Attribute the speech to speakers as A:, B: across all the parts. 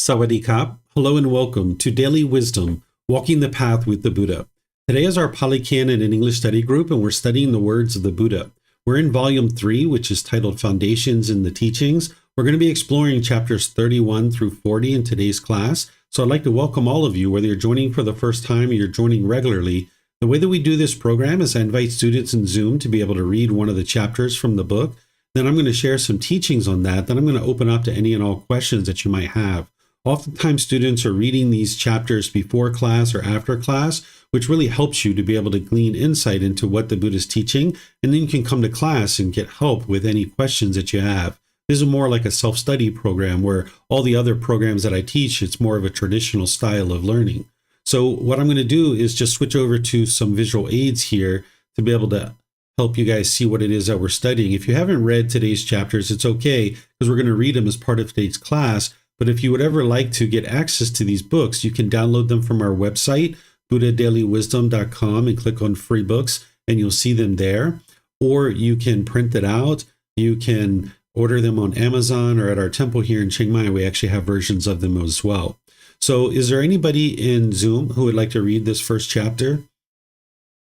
A: Sawadee-kap. Hello and welcome to Daily Wisdom, Walking the Path with the Buddha. Today is our Pali Canon and English study group, and we're studying the words of the Buddha. We're in Volume 3, which is titled Foundations in the Teachings. We're going to be exploring chapters 31 through 40 in today's class. So I'd like to welcome all of you, whether you're joining for the first time or you're joining regularly. The way that we do this program is I invite students in Zoom to be able to read one of the chapters from the book. Then I'm going to share some teachings on that. Then I'm going to open up to any and all questions that you might have. Oftentimes, students are reading these chapters before class or after class, which really helps you to be able to glean insight into what the Buddha is teaching, and then you can come to class and get help with any questions that you have. This is more like a self-study program where all the other programs that I teach, it's more of a traditional style of learning. So what I'm going to do is just switch over to some visual aids here to be able to help you guys see what it is that we're studying. If you haven't read today's chapters, it's okay, because we're going to read them as part of today's class. But if you would ever like to get access to these books, you can download them from our website, buddhadailywisdom.com, and click on free books, and you'll see them there. Or you can print it out. You can order them on Amazon, or at our temple here in Chiang Mai, we actually have versions of them as well. So is there anybody in Zoom who would like to read this first chapter?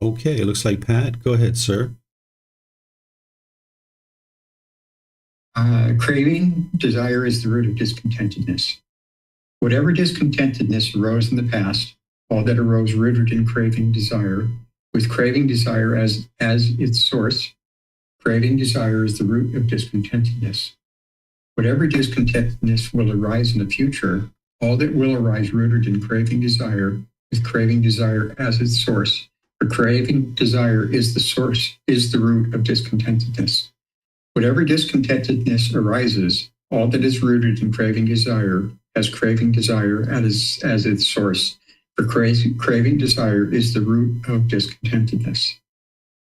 A: Okay, it looks like Pat. Go ahead, sir.
B: Craving, desire is the root of discontentedness. Whatever discontentedness arose in the past, all that arose rooted in craving, desire, with craving, desire as its source, craving, desire is the root of discontentedness. Whatever discontentedness will arise in the future, all that will arise rooted in craving, desire, with craving, desire as its source, for craving, desire is the source, is the root of discontentedness. Whatever discontentedness arises, all that is rooted in craving desire has craving desire as its source. For craving desire is the root of discontentedness.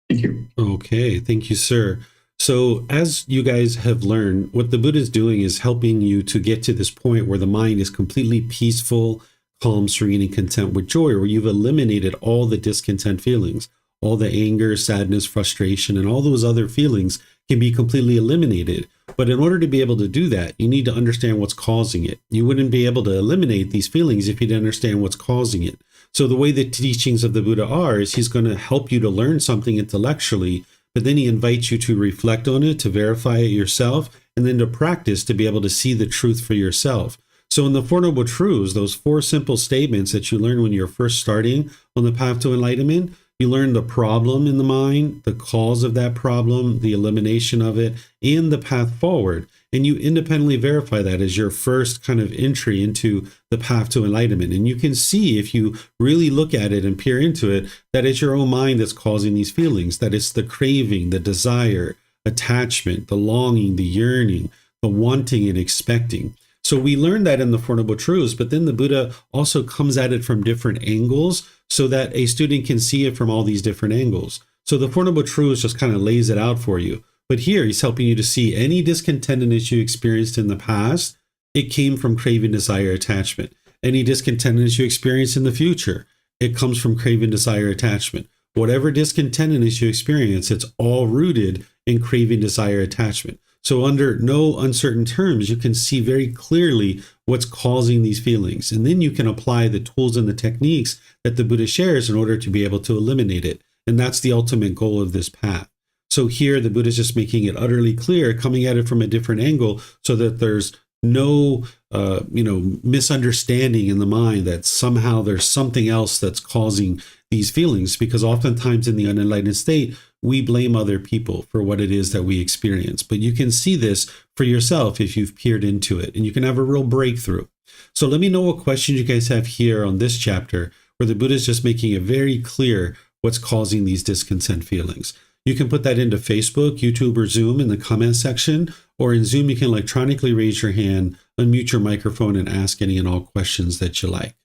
B: Thank you.
A: Okay, thank you, sir. So as you guys have learned, what the Buddha is doing is helping you to get to this point where the mind is completely peaceful, calm, serene, and content with joy, where you've eliminated all the discontent feelings, all the anger, sadness, frustration, and all those other feelings can be completely eliminated. But in order to be able to do that, you need to understand what's causing it. You wouldn't be able to eliminate these feelings if you didn't understand what's causing it. So the way the teachings of the Buddha are is he's going to help you to learn something intellectually, but then he invites you to reflect on it, to verify it yourself, and then to practice to be able to see the truth for yourself. So in the Four Noble Truths, those four simple statements that you learn when you're first starting on the path to enlightenment, you learn the problem in the mind, the cause of that problem, the elimination of it, and the path forward. And you independently verify that as your first kind of entry into the path to enlightenment. And you can see, if you really look at it and peer into it, that it's your own mind that's causing these feelings, that it's the craving, the desire, attachment, the longing, the yearning, the wanting and expecting. So we learned that in the Four Noble Truths, but then the Buddha also comes at it from different angles so that a student can see it from all these different angles. So the Four Noble Truths just kind of lays it out for you. But here he's helping you to see any discontentedness you experienced in the past, it came from craving, desire, attachment. Any discontentedness you experience in the future, it comes from craving, desire, attachment. Whatever discontentedness you experience, it's all rooted in craving, desire, attachment. So under no uncertain terms, you can see very clearly what's causing these feelings. And then you can apply the tools and the techniques that the Buddha shares in order to be able to eliminate it. And that's the ultimate goal of this path. So here the Buddha is just making it utterly clear, coming at it from a different angle so that there's no misunderstanding in the mind that somehow there's something else that's causing these feelings. Because oftentimes in the unenlightened state, we blame other people for what it is that we experience. But you can see this for yourself if you've peered into it, and you can have a real breakthrough. So let me know what questions you guys have here on this chapter, where the Buddha is just making it very clear what's causing these discontent feelings. You can put that into Facebook, YouTube, or Zoom in the comment section, or in Zoom, you can electronically raise your hand, unmute your microphone, and ask any and all questions that you like.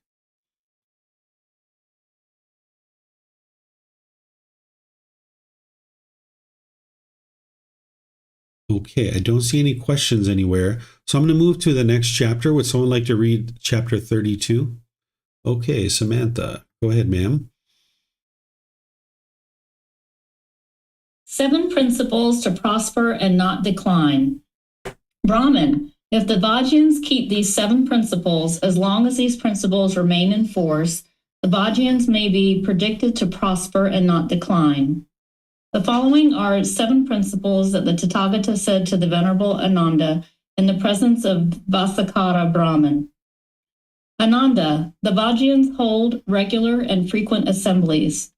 A: Okay, I don't see any questions anywhere. So I'm going to move to the next chapter. Would someone like to read chapter 32? Okay, Samantha, go ahead, ma'am.
C: 7 principles to prosper and not decline. Brahman, If the Vajrayans keep these 7 principles, as long as these principles remain in force, the Vajrayans may be predicted to prosper and not decline. The following are 7 principles that the Tathagata said to the Venerable Ananda in the presence of Vasakara Brahman. Ananda, the Vajrayans hold regular and frequent assemblies.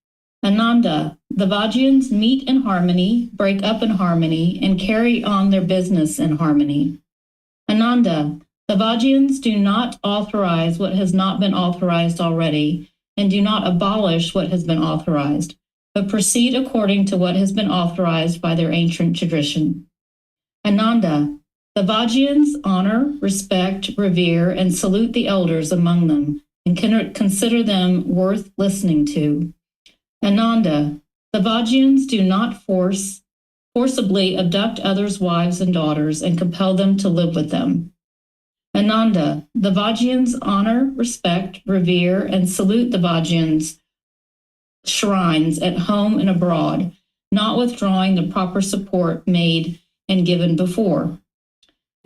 C: Ananda, the Vajrayans meet in harmony, break up in harmony, and carry on their business in harmony. Ananda, the Vajrayans do not authorize what has not been authorized already, and do not abolish what has been authorized, but proceed according to what has been authorized by their ancient tradition. Ananda, the Vajrayans honor, respect, revere, and salute the elders among them, and consider them worth listening to. Ananda, the Vajrayans do not forcibly abduct others' wives and daughters and compel them to live with them. Ananda, the Vajrayans honor, respect, revere, and salute the Vajrayans' shrines at home and abroad, not withdrawing the proper support made and given before.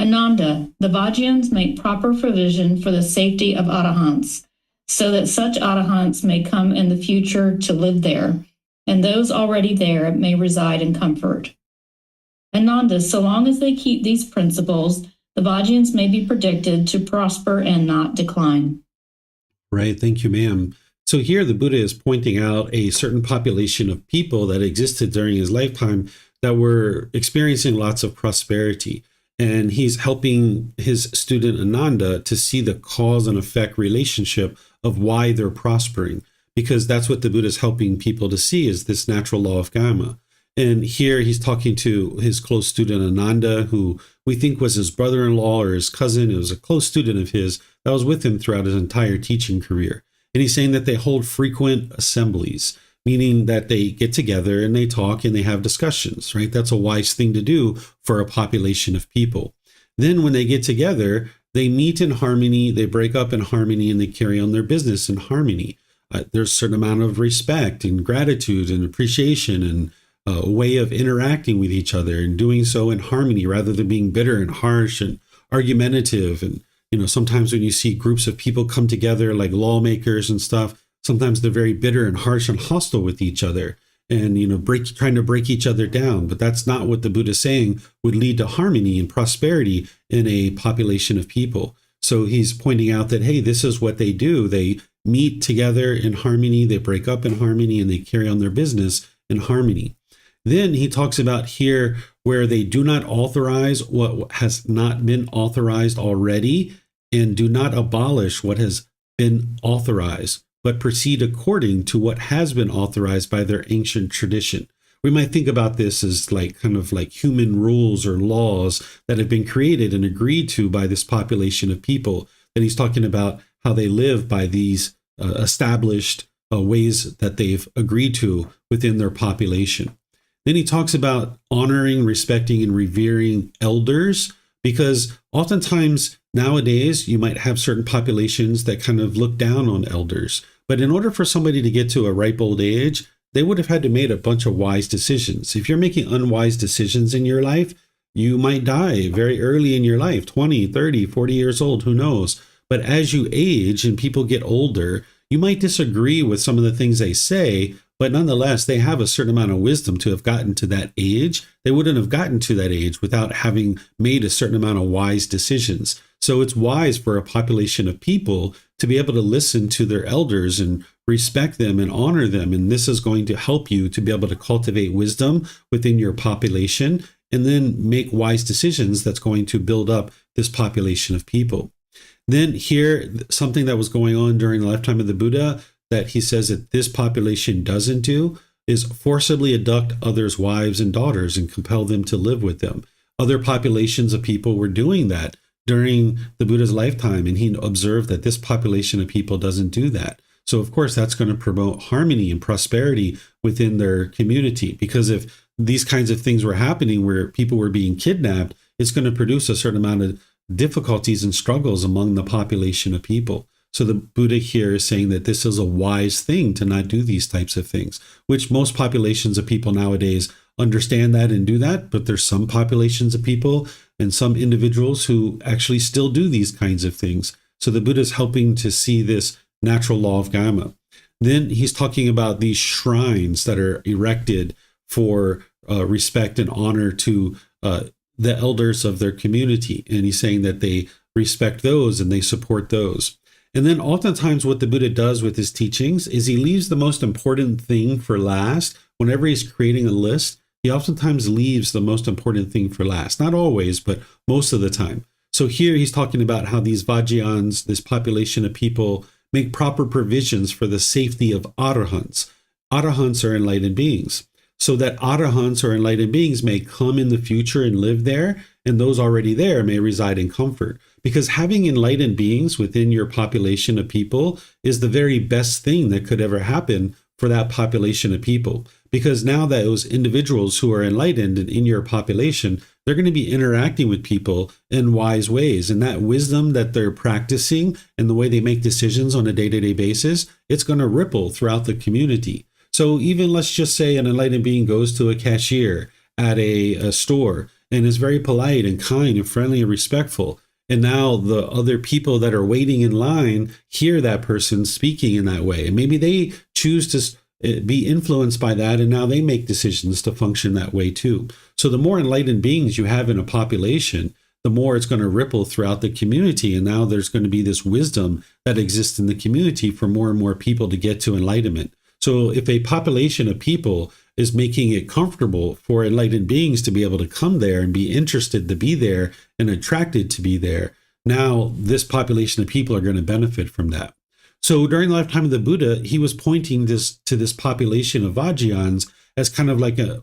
C: Ananda, the Vajrayans make proper provision for the safety of Arahants, so that such Arahants may come in the future to live there, and those already there may reside in comfort. Ananda, so long as they keep these principles, the Vajrayans may be predicted to prosper and not decline.
A: Right. Thank you, ma'am. So here the Buddha is pointing out a certain population of people that existed during his lifetime that were experiencing lots of prosperity. And he's helping his student Ananda to see the cause and effect relationship of why they're prospering, because that's what the Buddha is helping people to see, is this natural law of karma. And here he's talking to his close student Ananda, who we think was his brother-in-law or his cousin. It was a close student of his that was with him throughout his entire teaching career. And he's saying that they hold frequent assemblies, meaning that they get together and they talk and they have discussions, right? That's a wise thing to do for a population of people. Then when they get together, they meet in harmony, they break up in harmony, and they carry on their business in harmony. There's a certain amount of respect and gratitude and appreciation and a way of interacting with each other and doing so in harmony rather than being bitter and harsh and argumentative. And, sometimes when you see groups of people come together like lawmakers and stuff, sometimes they're very bitter and harsh and hostile with each other and, trying to break each other down. But that's not what the Buddha is saying would lead to harmony and prosperity in a population of people. So he's pointing out that, hey, this is what they do. They meet together in harmony, they break up in harmony, and they carry on their business in harmony. Then he talks about here where they do not authorize what has not been authorized already and do not abolish what has been authorized, but proceed according to what has been authorized by their ancient tradition. We might think about this as kind of like human rules or laws that have been created and agreed to by this population of people. And he's talking about how they live by these established ways that they've agreed to within their population. Then he talks about honoring, respecting, and revering elders, because oftentimes nowadays you might have certain populations that kind of look down on elders. But in order for somebody to get to a ripe old age, they would have had to make a bunch of wise decisions. If you're making unwise decisions in your life, you might die very early in your life, 20, 30, 40 years old, who knows? But as you age and people get older, you might disagree with some of the things they say, but nonetheless, they have a certain amount of wisdom to have gotten to that age. They wouldn't have gotten to that age without having made a certain amount of wise decisions. So it's wise for a population of people to be able to listen to their elders and respect them and honor them. And this is going to help you to be able to cultivate wisdom within your population and then make wise decisions that's going to build up this population of people. Then here, something that was going on during the lifetime of the Buddha that he says that this population doesn't do is forcibly abduct others' wives and daughters and compel them to live with them. Other populations of people were doing that during the Buddha's lifetime, and he observed that this population of people doesn't do that. So, of course, that's going to promote harmony and prosperity within their community, because if these kinds of things were happening where people were being kidnapped, it's going to produce a certain amount of difficulties and struggles among the population of people. So the Buddha here is saying that this is a wise thing to not do these types of things, which most populations of people nowadays understand that and do that. But there's some populations of people, and some individuals who actually still do these kinds of things. So the Buddha is helping to see this natural law of karma. Then he's talking about these shrines that are erected for respect and honor to the elders of their community. And he's saying that they respect those and they support those. And then oftentimes what the Buddha does with his teachings is he leaves the most important thing for last. Whenever he's creating a list, he oftentimes leaves the most important thing for last. Not always, but most of the time. So here he's talking about how these Vajrayans, this population of people, make proper provisions for the safety of arahants. Arahants are enlightened beings. So that arahants or enlightened beings may come in the future and live there, and those already there may reside in comfort. Because having enlightened beings within your population of people is the very best thing that could ever happen for that population of people. Because now that those individuals who are enlightened and in your population, they're going to be interacting with people in wise ways. And that wisdom that they're practicing and the way they make decisions on a day-to-day basis, it's going to ripple throughout the community. So even let's just say an enlightened being goes to a cashier at a store and is very polite and kind and friendly and respectful. And now the other people that are waiting in line hear that person speaking in that way. And maybe they choose to be influenced by that, and now they make decisions to function that way too. So the more enlightened beings you have in a population, the more it's going to ripple throughout the community. And now there's going to be this wisdom that exists in the community for more and more people to get to enlightenment. So if a population of people is making it comfortable for enlightened beings to be able to come there and be interested to be there and attracted to be there, now this population of people are going to benefit from that. So during the lifetime of the Buddha, he was pointing to this population of Vajrayans as kind of like a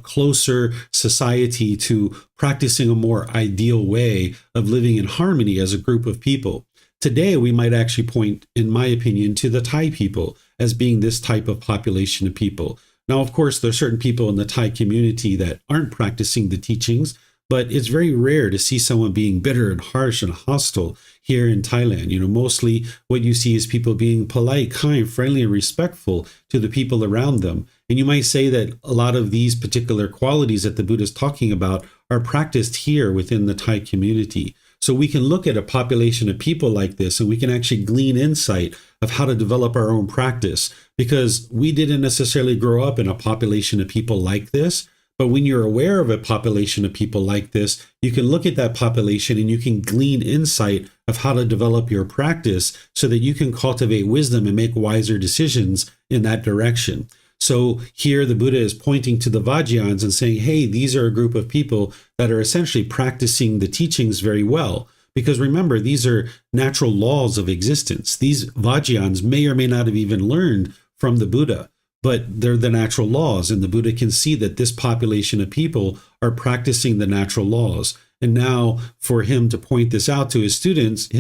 A: closer society to practicing a more ideal way of living in harmony as a group of people. Today, we might actually point, in my opinion, to the Thai people as being this type of population of people. Now, of course, there are certain people in the Thai community that aren't practicing the teachings, but it's very rare to see someone being bitter and harsh and hostile here in Thailand. You know, mostly what you see is people being polite, kind, friendly, and respectful to the people around them. And you might say that a lot of these particular qualities that the Buddha is talking about are practiced here within the Thai community. So we can look at a population of people like this and we can actually glean insight of how to develop our own practice, because we didn't necessarily grow up in a population of people like this. But when you're aware of a population of people like this, you can look at that population and you can glean insight of how to develop your practice so that you can cultivate wisdom and make wiser decisions in that direction. So here the Buddha is pointing to the Vajrayans and saying, hey, these are a group of people that are essentially practicing the teachings very well. Because remember, these are natural laws of existence. These Vajrayans may or may not have even learned from the Buddha, but they're the natural laws. And the Buddha can see that this population of people are practicing the natural laws. And now for him to point this out to his students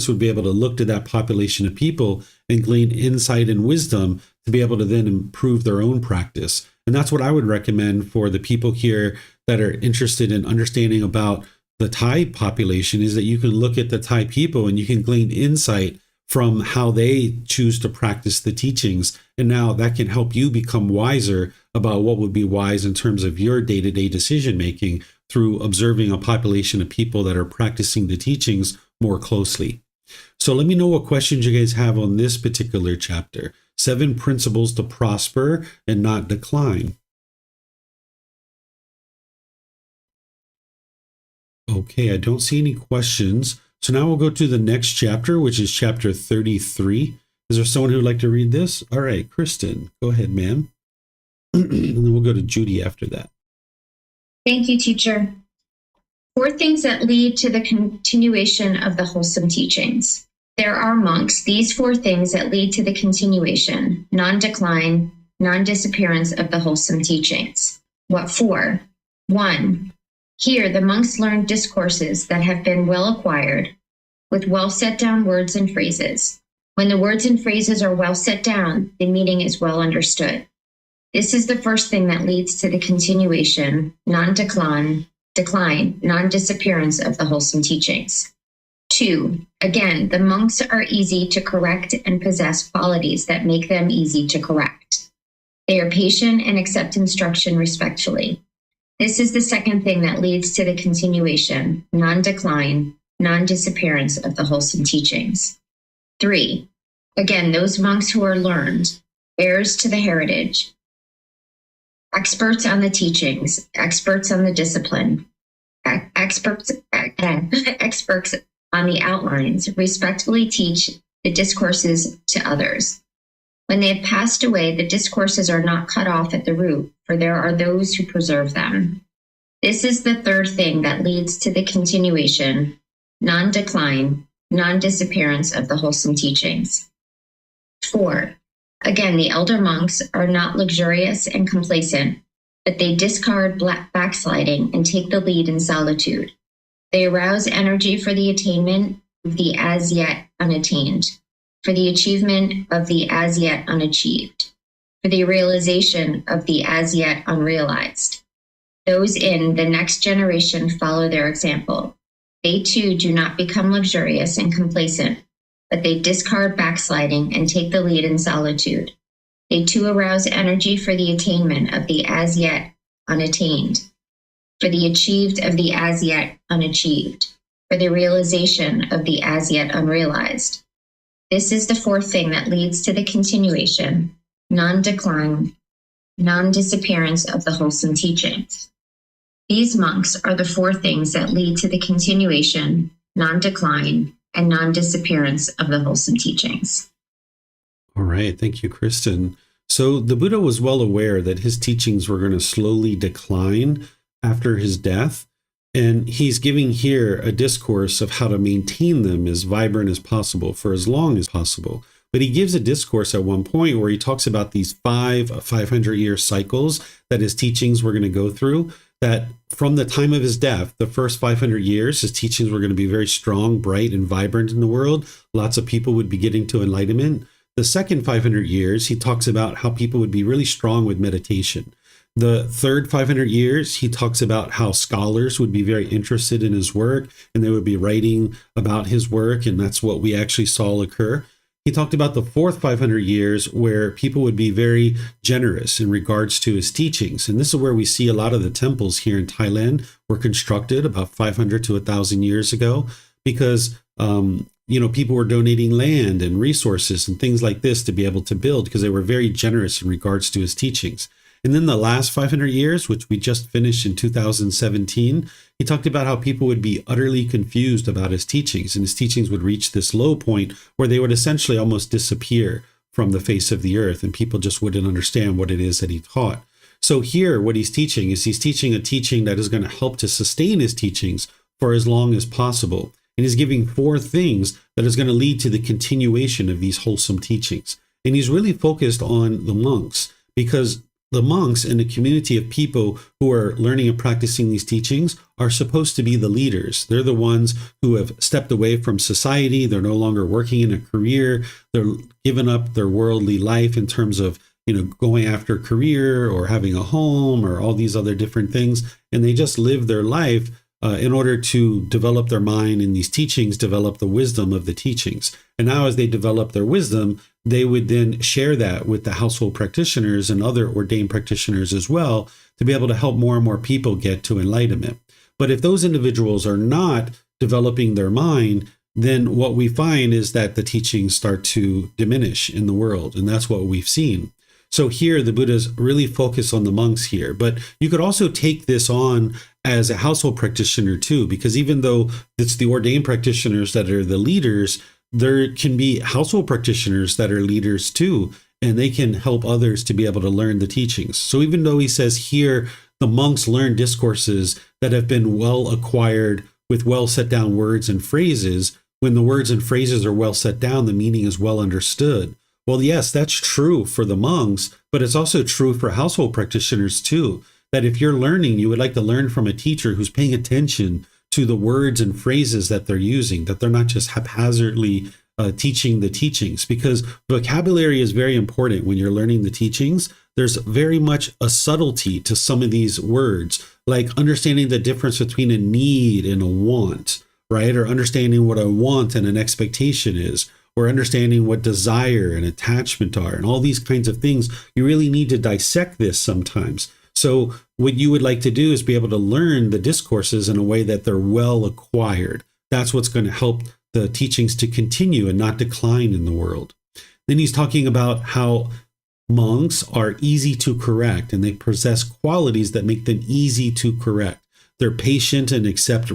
A: would be able to look to that population of people and glean insight and wisdom to be able to then improve their own practice. And that's what I would recommend for the people here that are interested in understanding about the Thai population, is that you can look at the Thai people and you can glean insight from how they choose to practice the teachings. And now that can help you become wiser about what would be wise in terms of your day-to-day decision-making through observing a population of people that are practicing the teachings more closely. So let me know what questions you guys have on this particular chapter. 7 principles to prosper and not decline. Okay, I don't see any questions. So now we'll go to the next chapter, which is chapter 33. Is there someone who would like to read this? All right, Kristen, go ahead, ma'am. And then we'll go to Judy after that.
D: Thank you, teacher. 4 things that lead to the continuation of the wholesome teachings. There are amongst these 4 things that lead to the continuation, non-decline, non-disappearance of the wholesome teachings. What 4? 1. Here, the monks learn discourses that have been well acquired, with well set down words and phrases. When the words and phrases are well set down, the meaning is well understood. This is the first thing that leads to the continuation, decline, non-disappearance of the wholesome teachings. 2. Again, the monks are easy to correct and possess qualities that make them easy to correct. They are patient and accept instruction respectfully. This is the second thing that leads to the continuation, non-decline, non-disappearance of the wholesome teachings. 3, again, those monks who are learned, heirs to the heritage, experts on the teachings, experts on the discipline, experts on the outlines, respectfully teach the discourses to others. When they have passed away, the discourses are not cut off at the root, for there are those who preserve them. This is the third thing that leads to the continuation, non-decline, non-disappearance of the wholesome teachings. 4, again, the elder monks are not luxurious and complacent, but they discard backsliding and take the lead in solitude. They arouse energy for the attainment of the as yet unattained, for the achievement of the as yet unachieved, for the realization of the as yet unrealized. Those in the next generation follow their example. They too do not become luxurious and complacent, but they discard backsliding and take the lead in solitude. They too arouse energy for the attainment of the as yet unattained, for the achieved of the as yet unachieved, for the realization of the as yet unrealized. This is the fourth thing that leads to the continuation, non-decline, non-disappearance of the wholesome teachings. These monks are the four things that lead to the continuation, non-decline, and non-disappearance of the wholesome teachings.
A: All right. Thank you, Kristen. So the Buddha was well aware that his teachings were going to slowly decline after his death. And he's giving here a discourse of how to maintain them as vibrant as possible for as long as possible. But he gives a discourse at one point where he talks about these 500-year cycles that his teachings were going to go through, that from the time of his death, the first 500 years, his teachings were going to be very strong, bright, and vibrant in the world. Lots of people would be getting to enlightenment. The second 500 years, he talks about how people would be really strong with meditation. The third 500 years, he talks about how scholars would be very interested in his work and they would be writing about his work. And that's what we actually saw occur. He talked about the fourth 500 years where people would be very generous in regards to his teachings. And this is where we see a lot of the temples here in Thailand were constructed about 500 to 1,000 years ago because, people were donating land and resources and things like this to be able to build because they were very generous in regards to his teachings. And then the last 500 years, which we just finished in 2017, he talked about how people would be utterly confused about his teachings, and his teachings would reach this low point where they would essentially almost disappear from the face of the earth, and people just wouldn't understand what it is that he taught. So here, what he's teaching is he's teaching a teaching that is going to help to sustain his teachings for as long as possible. And he's giving four things that is going to lead to the continuation of these wholesome teachings. And he's really focused on the monks because the monks and the community of people who are learning and practicing these teachings are supposed to be the leaders. They're the ones who have stepped away from society. They're no longer working in a career. They're giving up their worldly life in terms of, going after a career or having a home or all these other different things. And they just live their life in order to develop their mind in these teachings, develop the wisdom of the teachings. And now as they develop their wisdom, they would then share that with the household practitioners and other ordained practitioners as well to be able to help more and more people get to enlightenment. But if those individuals are not developing their mind, then what we find is that the teachings start to diminish in the world. And that's what we've seen. So here, the Buddha's really focused on the monks here. But you could also take this on as a household practitioner too, because even though it's the ordained practitioners that are the leaders, there can be household practitioners that are leaders too, and they can help others to be able to learn the teachings. So even though he says here, the monks learn discourses that have been well acquired with well set down words and phrases, when the words and phrases are well set down, the meaning is well understood. Well, yes, that's true for the monks, but it's also true for household practitioners too, that if you're learning, you would like to learn from a teacher who's paying attention to the words and phrases that they're using, that they're not just haphazardly teaching the teachings, because vocabulary is very important when you're learning the teachings. There's very much a subtlety to some of these words, like understanding the difference between a need and a want, right? Or understanding what a want and an expectation is, or understanding what desire and attachment are, and all these kinds of things. You really need to dissect this sometimes. So what you would like to do is be able to learn the discourses in a way that they're well acquired. That's what's going to help the teachings to continue and not decline in the world. Then he's talking about how monks are easy to correct, and they possess qualities that make them easy to correct. They're patient and accept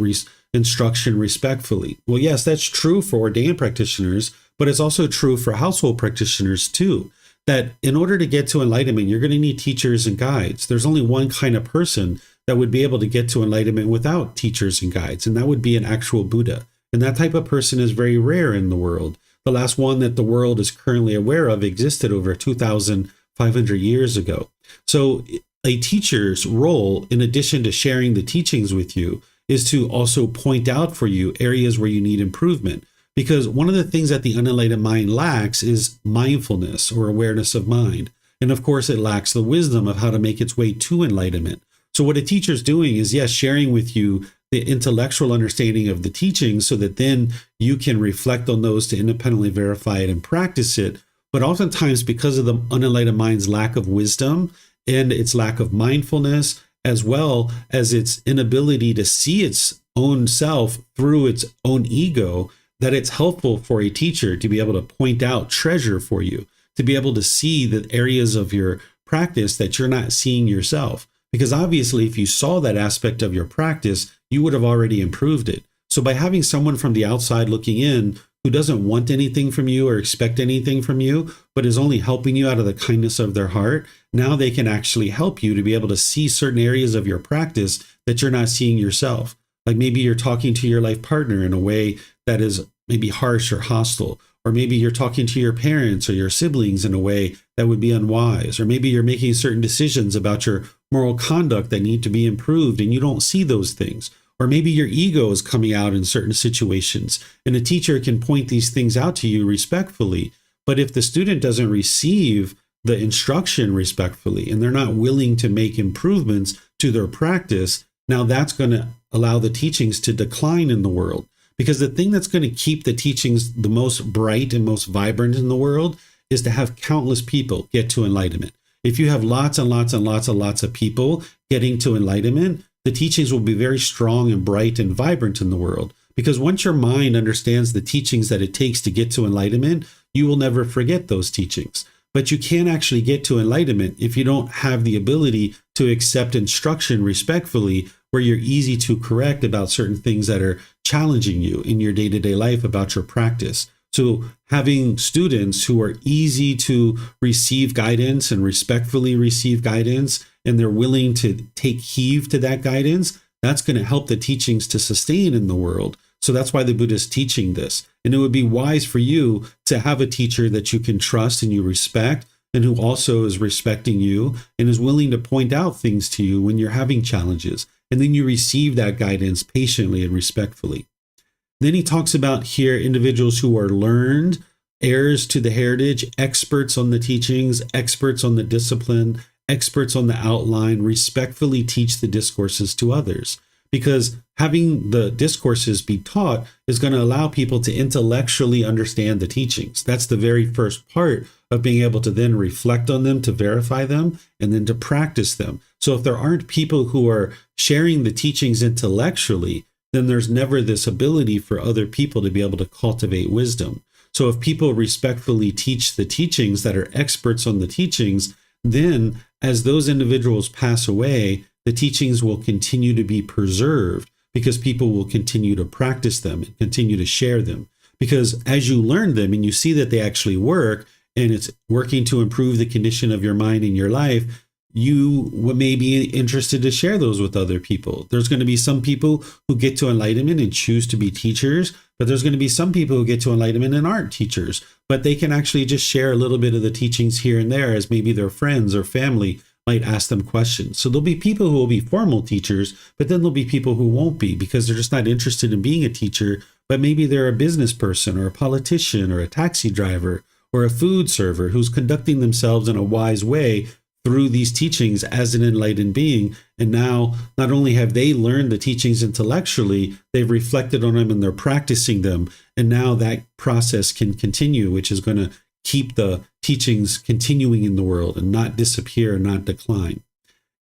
A: instruction respectfully. Well, yes, that's true for ordained practitioners, but it's also true for household practitioners too. That in order to get to enlightenment, you're going to need teachers and guides. There's only one kind of person that would be able to get to enlightenment without teachers and guides, and that would be an actual Buddha. And that type of person is very rare in the world. The last one that the world is currently aware of existed over 2,500 years ago. So a teacher's role, in addition to sharing the teachings with you, is to also point out for you areas where you need improvement. Because one of the things that the unenlightened mind lacks is mindfulness or awareness of mind. And of course, it lacks the wisdom of how to make its way to enlightenment. So what a teacher's doing is, yes, sharing with you the intellectual understanding of the teachings so that then you can reflect on those to independently verify it and practice it. But oftentimes, because of the unenlightened mind's lack of wisdom and its lack of mindfulness, as well as its inability to see its own self through its own ego, that it's helpful for a teacher to be able to point out treasure for you, to be able to see the areas of your practice that you're not seeing yourself. Because obviously, if you saw that aspect of your practice, you would have already improved it. So by having someone from the outside looking in who doesn't want anything from you or expect anything from you, but is only helping you out of the kindness of their heart, now they can actually help you to be able to see certain areas of your practice that you're not seeing yourself. Like maybe you're talking to your life partner in a way that is maybe harsh or hostile, or maybe you're talking to your parents or your siblings in a way that would be unwise, or maybe you're making certain decisions about your moral conduct that need to be improved and you don't see those things. Or maybe your ego is coming out in certain situations, and a teacher can point these things out to you respectfully. But if the student doesn't receive the instruction respectfully and they're not willing to make improvements to their practice, now that's going to allow the teachings to decline in the world. Because the thing that's going to keep the teachings the most bright and most vibrant in the world is to have countless people get to enlightenment. If you have lots and lots and lots and lots of people getting to enlightenment, the teachings will be very strong and bright and vibrant in the world. Because once your mind understands the teachings that it takes to get to enlightenment, you will never forget those teachings. But you can't actually get to enlightenment if you don't have the ability to accept instruction respectfully, where you're easy to correct about certain things that are challenging you in your day-to-day life about your practice. So having students who are easy to receive guidance and respectfully receive guidance, and they're willing to take heed to that guidance, that's going to help the teachings to sustain in the world. So that's why the Buddha is teaching this. And it would be wise for you to have a teacher that you can trust and you respect, and who also is respecting you and is willing to point out things to you when you're having challenges. And then you receive that guidance patiently and respectfully. Then he talks about here individuals who are learned, heirs to the heritage, experts on the teachings, experts on the discipline, experts on the outline, respectfully teach the discourses to others. Because having the discourses be taught is going to allow people to intellectually understand the teachings. That's the very first part of being able to then reflect on them, to verify them, and then to practice them. So if there aren't people who are sharing the teachings intellectually, then there's never this ability for other people to be able to cultivate wisdom. So if people respectfully teach the teachings that are experts on the teachings, then as those individuals pass away, the teachings will continue to be preserved because people will continue to practice them and continue to share them. Because as you learn them and you see that they actually work, and it's working to improve the condition of your mind and your life, you may be interested to share those with other people. There's going to be some people who get to enlightenment and choose to be teachers, but there's going to be some people who get to enlightenment and aren't teachers, but they can actually just share a little bit of the teachings here and there as maybe their friends or family might ask them questions. So there'll be people who will be formal teachers, but then there'll be people who won't be because they're just not interested in being a teacher, but maybe they're a business person or a politician or a taxi driver or a food server who's conducting themselves in a wise way through these teachings as an enlightened being. And now not only have they learned the teachings intellectually, they've reflected on them and they're practicing them. And now that process can continue, which is going to keep the teachings continuing in the world and not disappear and not decline.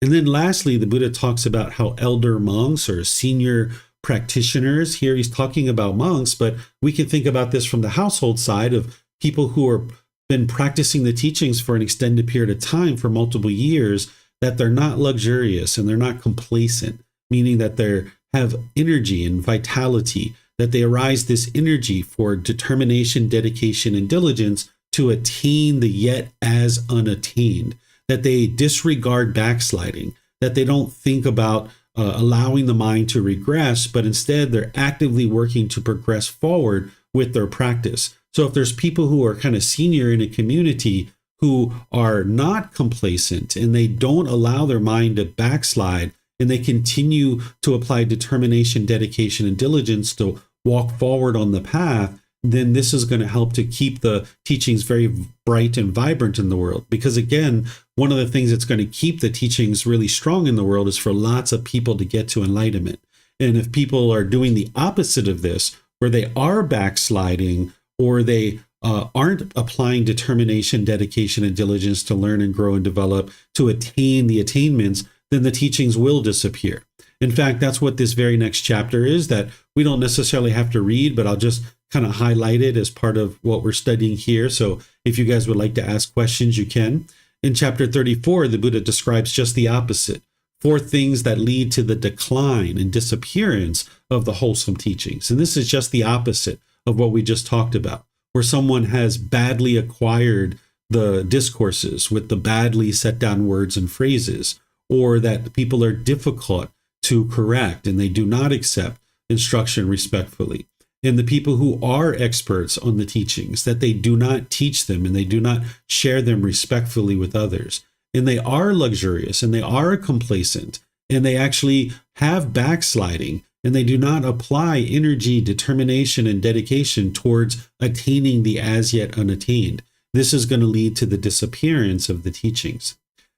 A: And then lastly, the Buddha talks about how elder monks or senior practitioners, here he's talking about monks, but we can think about this from the household side of people who are been practicing the teachings for an extended period of time for multiple years, that they're not luxurious and they're not complacent, meaning that they have energy and vitality, that they arise this energy for determination, dedication, and diligence to attain the yet as unattained, that they disregard backsliding, that they don't think about allowing the mind to regress, but instead they're actively working to progress forward with their practice. So if there's people who are kind of senior in a community who are not complacent and they don't allow their mind to backslide and they continue to apply determination, dedication, and diligence to walk forward on the path, then this is going to help to keep the teachings very bright and vibrant in the world. Because again, one of the things that's going to keep the teachings really strong in the world is for lots of people to get to enlightenment. And if people are doing the opposite of this, where they are backsliding or they aren't applying determination, dedication, and diligence to learn and grow and develop to attain the attainments, then the teachings will disappear. In fact, that's what this very next chapter is, that we don't necessarily have to read, but I'll just kind of highlight it as part of what we're studying here. So if you guys would like to ask questions, you can. In chapter 34, the Buddha describes just the opposite. 4 things that lead to the decline and disappearance of the wholesome teachings. And this is just the opposite of what we just talked about, where someone has badly acquired the discourses with the badly set down words and phrases, or that people are difficult to correct and they do not accept instruction respectfully. And the people who are experts on the teachings, that they do not teach them and they do not share them respectfully with others. And they are luxurious and they are complacent and they actually have backsliding and they do not apply energy, determination, and dedication towards attaining the as yet unattained. This is going to lead to the disappearance of the teachings.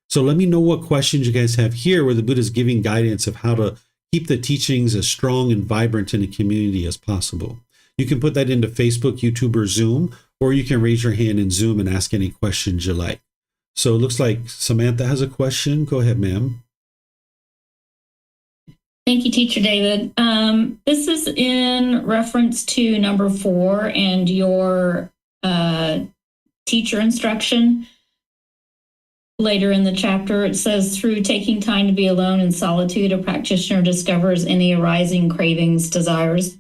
A: So let me know what questions you guys have here, where the Buddha is giving guidance of how to keep the teachings as strong and vibrant in a community as possible. You can put that into Facebook, YouTube, or Zoom, or you can raise your hand in Zoom and ask any questions you like. So it looks like Samantha has a question. Go ahead, ma'am.
C: Thank you, Teacher David. This is in reference to number 4 and your teacher instruction. Later in the chapter, it says, through taking time to be alone in solitude, a practitioner discovers any arising cravings, desires,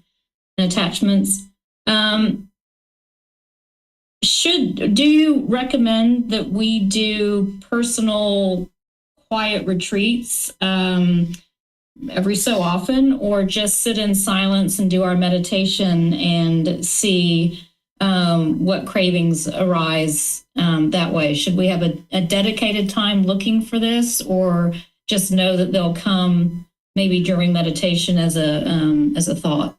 C: and attachments. Do you recommend that we do personal quiet retreats every so often, or just sit in silence and do our meditation and see what cravings arise that way? Should we have a dedicated time looking for this, or just know that they'll come maybe during meditation as a thought?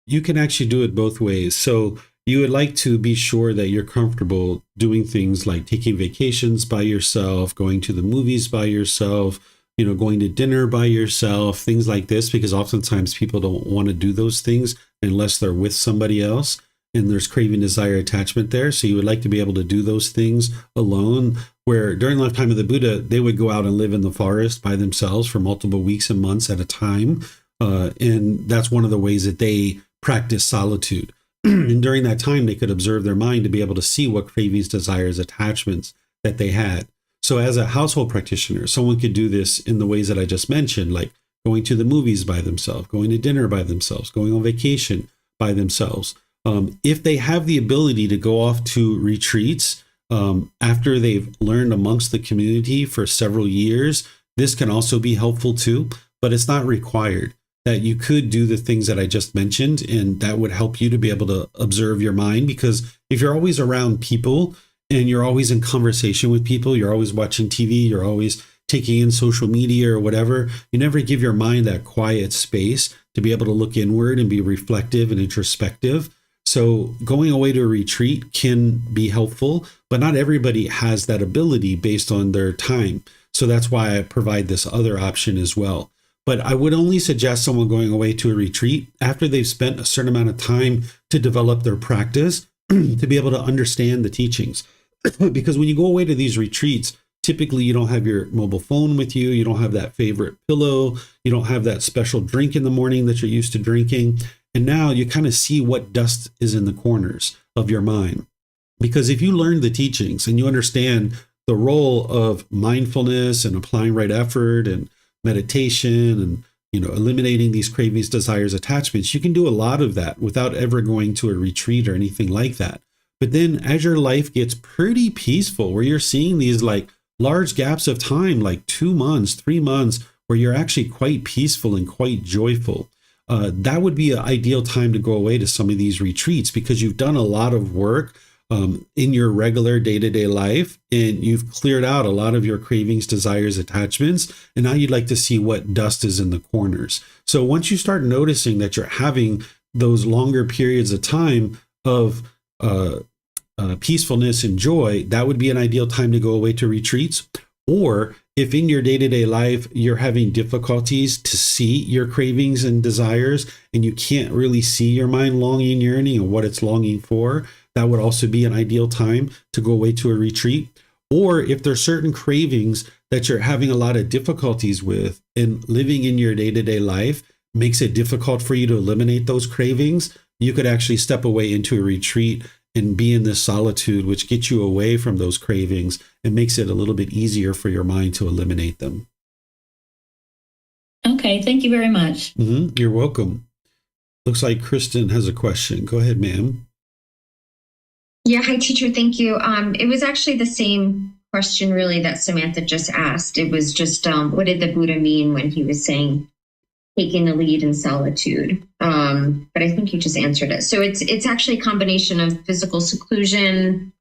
A: You can actually do it both ways. So you would like to be sure that you're comfortable doing things like taking vacations by yourself, going to the movies by yourself, going to dinner by yourself, things like this, because oftentimes people don't want to do those things unless they're with somebody else. And there's craving, desire, attachment there. So you would like to be able to do those things alone, where during the lifetime of the Buddha, they would go out and live in the forest by themselves for multiple weeks and months at a time. And that's one of the ways that they practice solitude. And during that time, they could observe their mind to be able to see what cravings, desires, attachments that they had. So as a household practitioner, someone could do this in the ways that I just mentioned, like going to the movies by themselves, going to dinner by themselves, going on vacation by themselves. If they have the ability to go off to retreats after they've learned amongst the community for several years, this can also be helpful too, but it's not required. That you could do the things that I just mentioned, and that would help you to be able to observe your mind. Because if you're always around people and you're always in conversation with people, you're always watching TV, you're always taking in social media or whatever, you never give your mind that quiet space to be able to look inward and be reflective and introspective. So going away to a retreat can be helpful, but not everybody has that ability based on their time. So that's why I provide this other option as well. But I would only suggest someone going away to a retreat after they've spent a certain amount of time to develop their practice to be able to understand the teachings. Because when you go away to these retreats, typically you don't have your mobile phone with you. You don't have that favorite pillow. You don't have that special drink in the morning that you're used to drinking. And now you kind of see what dust is in the corners of your mind. Because if you learn the teachings and you understand the role of mindfulness and applying right effort and meditation and eliminating these cravings, desires, attachments, you can do a lot of that without ever going to a retreat or anything like that. But then as your life gets pretty peaceful, where you're seeing these like large gaps of time, like 2 months, 3 months, where you're actually quite peaceful and quite joyful, that would be an ideal time to go away to some of these retreats, because you've done a lot of work in your regular day-to-day life, and you've cleared out a lot of your cravings, desires, attachments, and now you'd like to see what dust is in the corners. So once you start noticing that you're having those longer periods of time of peacefulness and joy, that would be an ideal time to go away to retreats. Or if in your day-to-day life you're having difficulties to see your cravings and desires, and you can't really see your mind longing, yearning, and what it's longing for, that would also be an ideal time to go away to a retreat. Or if there's certain cravings that you're having a lot of difficulties with, and living in your day-to-day life makes it difficult for you to eliminate those cravings, you could actually step away into a retreat and be in this solitude, which gets you away from those cravings and makes it a little bit easier for your mind to eliminate them.
C: Okay, thank you very much.
A: You're welcome. Looks like Kristen has a question. Go ahead, ma'am.
D: Yeah, hi, teacher. Thank you. It was actually the same question, really, that Samantha just asked. It was just, what did the Buddha mean when he was saying taking the lead in solitude? But I think you just answered it. So it's actually a combination of physical seclusion,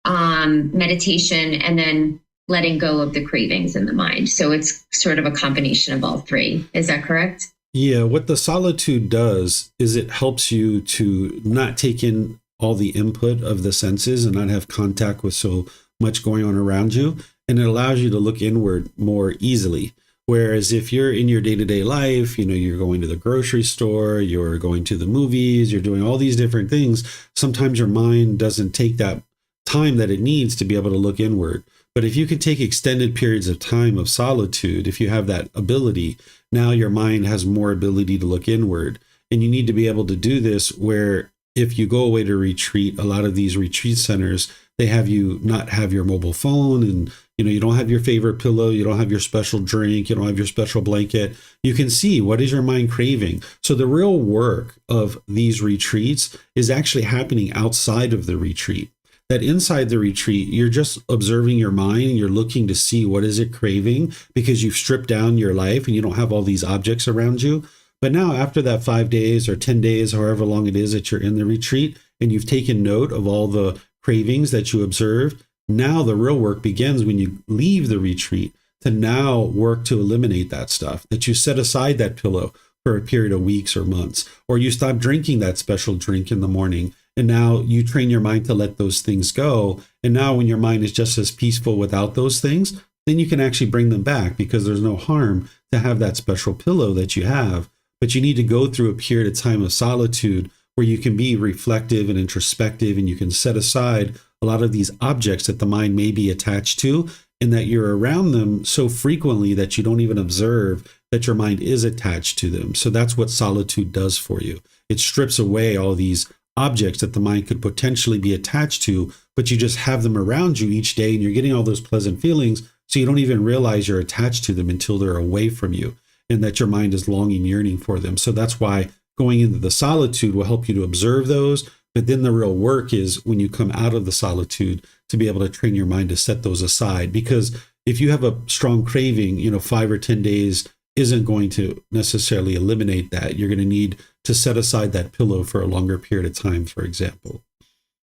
D: meditation, and then letting go of the cravings in the mind. So it's sort of a combination of all three. Is that correct?
A: Yeah, what the solitude does is it helps you to not take in all the input of the senses and not have contact with so much going on around you. And it allows you to look inward more easily. Whereas if you're in your day-to-day life, you're going to the grocery store, you're going to the movies, you're doing all these different things, sometimes your mind doesn't take that time that it needs to be able to look inward. But if you can take extended periods of time of solitude, if you have that ability, now your mind has more ability to look inward. And you need to be able to do this where if you go away to retreat, a lot of these retreat centers, they have you not have your mobile phone, and you don't have your favorite pillow, you don't have your special drink, you don't have your special blanket. You can see what is your mind craving. So the real work of these retreats is actually happening outside of the retreat. That inside the retreat, you're just observing your mind and you're looking to see what is it craving, because you've stripped down your life and you don't have all these objects around you. But now after that 5 days or 10 days, however long it is that you're in the retreat, and you've taken note of all the cravings that you observed, now the real work begins when you leave the retreat to now work to eliminate that stuff, that you set aside that pillow for a period of weeks or months, or you stop drinking that special drink in the morning. And now you train your mind to let those things go. And now when your mind is just as peaceful without those things, then you can actually bring them back, because there's no harm to have that special pillow that you have. But you need to go through a period of time of solitude where you can be reflective and introspective, and you can set aside a lot of these objects that the mind may be attached to, and that you're around them so frequently that you don't even observe that your mind is attached to them. So that's what solitude does for you. It strips away all these objects that the mind could potentially be attached to, but you just have them around you each day, and you're getting all those pleasant feelings, so you don't even realize you're attached to them until they're away from you, and that your mind is longing, yearning for them. So that's why going into the solitude will help you to observe those. But then the real work is when you come out of the solitude to be able to train your mind to set those aside. Because if you have a strong craving, 5 or 10 days isn't going to necessarily eliminate that. You're going to need to set aside that pillow for a longer period of time, for example.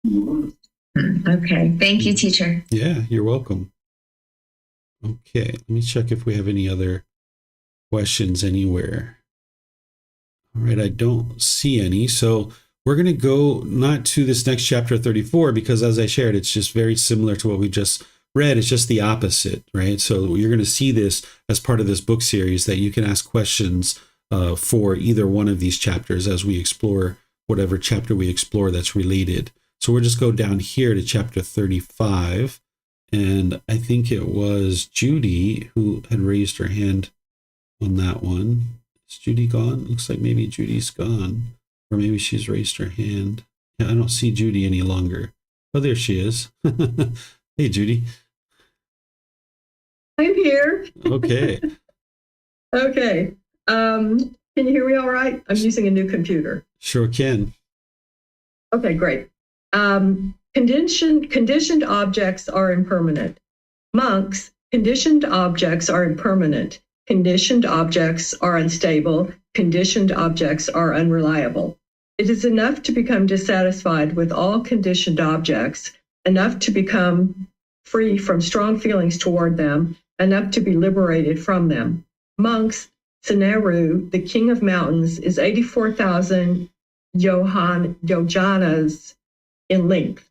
D: Okay. Thank you, teacher.
A: Yeah, you're welcome. Okay, let me check if we have any other questions anywhere. All right, I don't see any. So we're going to go not to this next chapter 34, because as I shared, it's just very similar to what we just read. It's just the opposite, right? So you're going to see this as part of this book series, that you can ask questions for either one of these chapters as we explore whatever chapter we explore that's related. So we'll just go down here to chapter 35. And I think it was Judy who had raised her hand on that one. Is Judy gone? Looks like maybe Judy's gone. Or maybe she's raised her hand. Yeah, I don't see Judy any longer. Oh, there she is. Hey, Judy.
E: I'm here.
A: Okay.
E: Okay. Can you hear me all right? I'm using a new computer.
A: Sure can.
E: Okay, great. Conditioned objects are impermanent. Monks, conditioned objects are impermanent. Conditioned objects are unstable. Conditioned objects are unreliable. It is enough to become dissatisfied with all conditioned objects, enough to become free from strong feelings toward them, enough to be liberated from them. Monks, Seneru, the king of mountains, is 84,000 yojanas in length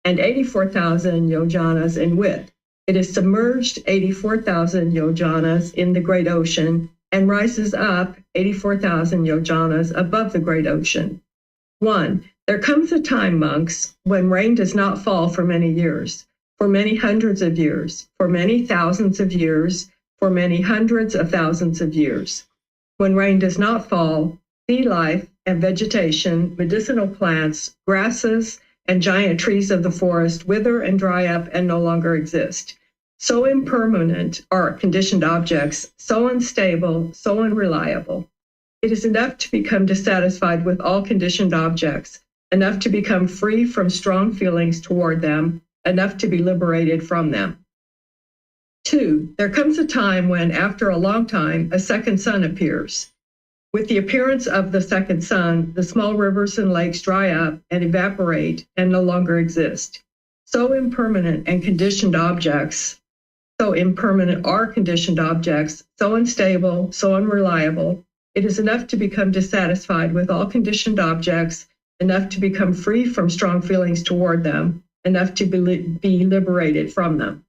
E: and 84,000 yojanas in width. It is submerged 84,000 yojanas in the great ocean and rises up 84,000 yojanas above the great ocean. 1. There comes a time, monks, when rain does not fall for many years, for many hundreds of years, for many thousands of years, for many hundreds of thousands of years. When rain does not fall, sea life and vegetation, medicinal plants, grasses, and giant trees of the forest wither and dry up and no longer exist. So impermanent are conditioned objects, so unstable, so unreliable. It is enough to become dissatisfied with all conditioned objects, enough to become free from strong feelings toward them, enough to be liberated from them. 2. There comes a time when, after a long time, a second sun appears. With the appearance of the second sun, the small rivers and lakes dry up and evaporate and no longer exist. So impermanent and conditioned objects, so impermanent are conditioned objects, so unstable, so unreliable, it is enough to become dissatisfied with all conditioned objects, enough to become free from strong feelings toward them, enough to be liberated from them.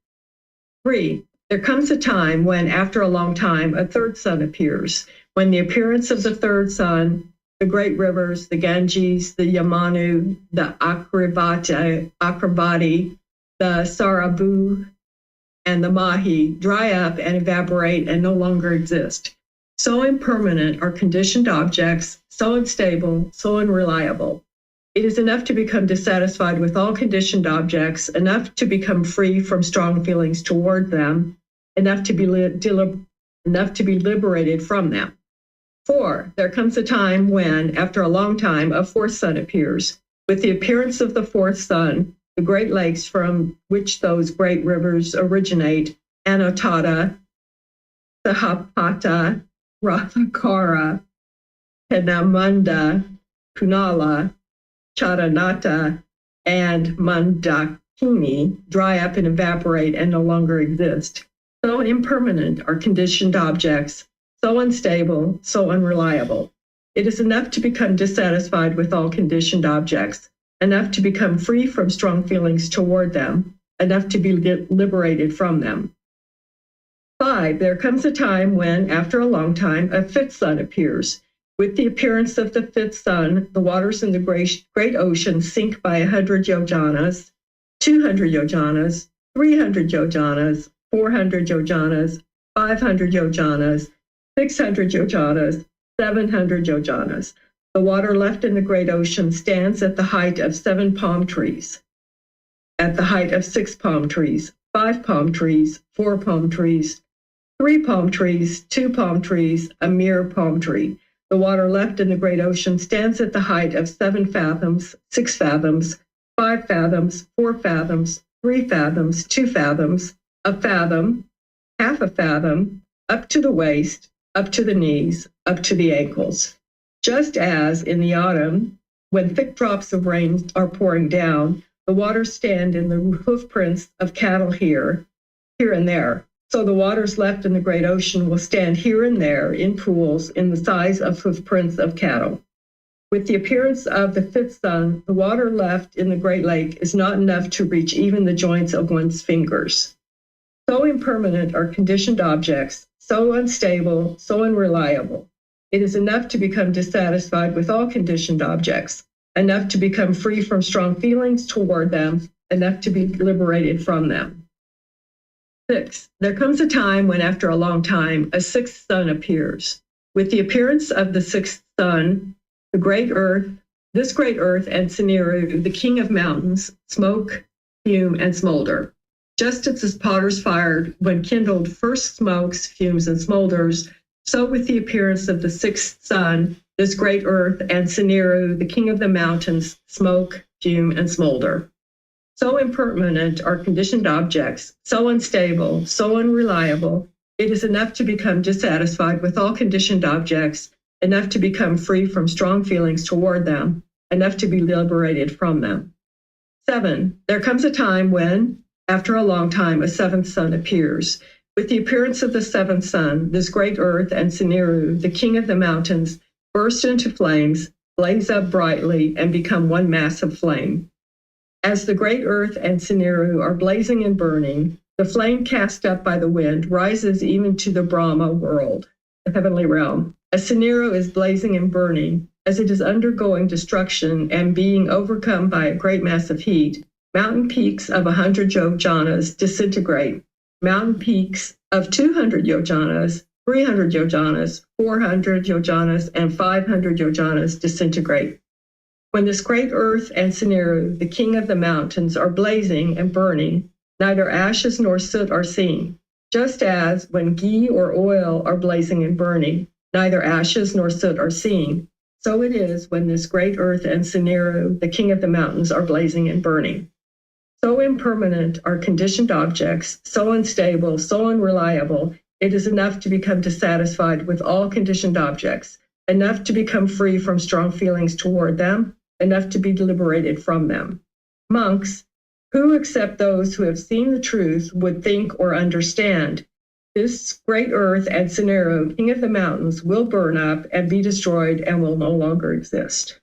E: 3. There comes a time when, after a long time, a third sun appears. When the appearance of the third sun, the great rivers, the Ganges, the Yamuna, the Akrabati, the Sarabu, and the Mahi dry up and evaporate and no longer exist. So impermanent are conditioned objects, so unstable, so unreliable. It is enough to become dissatisfied with all conditioned objects, enough to become free from strong feelings toward them, enough to be liberated from them. 4. There comes a time when, after a long time, a fourth sun appears. With the appearance of the fourth sun, the great lakes from which those great rivers originate, Anotata, Sahapata, Rathakara, Penamunda, Kunala, Charanata, and Mandakini, dry up and evaporate and no longer exist. So impermanent are conditioned objects, so unstable, so unreliable. It is enough to become dissatisfied with all conditioned objects, enough to become free from strong feelings toward them, enough to be liberated from them. 5. There comes a time when, after a long time, a fifth sun appears. With the appearance of the fifth sun, the waters in the great ocean sink by 100 yojanas, 200 yojanas, 300 yojanas, 400 yojanas, 500 yojanas, 600 yojanas, 700 yojanas. The water left in the great ocean stands at the height of 7 palm trees, at the height of 6 palm trees, 5 palm trees, 4 palm trees, 3 palm trees, 2 palm trees, a mere palm tree. The water left in the great ocean stands at the height of 7 fathoms, 6 fathoms, 5 fathoms, 4 fathoms, 3 fathoms, 2 fathoms, a fathom, half a fathom, up to the waist, up to the knees, up to the ankles. Just as in the autumn, when thick drops of rain are pouring down, the waters stand in the hoof prints of cattle here and there. So the waters left in the great ocean will stand here and there in pools in the size of hoof prints of cattle. With the appearance of the fifth sun, the water left in the great lake is not enough to reach even the joints of one's fingers. So impermanent are conditioned objects, so unstable, so unreliable. It is enough to become dissatisfied with all conditioned objects, enough to become free from strong feelings toward them, enough to be liberated from them. 6. There comes a time when, after a long time, a sixth sun appears. With the appearance of the sixth sun, this great earth and Sumeru, the king of mountains, smoke, fume, and smolder. Just as potter's fire, when kindled, first smokes, fumes, and smolders, so with the appearance of the sixth sun, this great earth and Sumeru, the king of the mountains, smoke, fume, and smolder. So impermanent are conditioned objects, so unstable, so unreliable, it is enough to become dissatisfied with all conditioned objects, enough to become free from strong feelings toward them, enough to be liberated from them. 7. There comes a time when, after a long time, a seventh sun appears. With the appearance of the seventh sun, this great earth and Sumeru, the king of the mountains, burst into flames, blaze up brightly, and become one mass of flame. As the great earth and Sumeru are blazing and burning, the flame cast up by the wind rises even to the Brahma world, the heavenly realm. As Sumeru is blazing and burning, as it is undergoing destruction and being overcome by a great mass of heat, mountain peaks of 100 yojanas disintegrate. Mountain peaks of 200 yojanas, 300 yojanas, 400 yojanas, and 500 yojanas disintegrate. When this great earth and Sumeru, the king of the mountains, are blazing and burning, neither ashes nor soot are seen. Just as when ghee or oil are blazing and burning, neither ashes nor soot are seen, so it is when this great earth and Sumeru, the king of the mountains, are blazing and burning. So impermanent are conditioned objects, so unstable, so unreliable, it is enough to become dissatisfied with all conditioned objects, enough to become free from strong feelings toward them, enough to be liberated from them. Monks, who except those who have seen the truth would think or understand, this great earth and Sumeru, king of the mountains, will burn up and be destroyed and will no longer exist.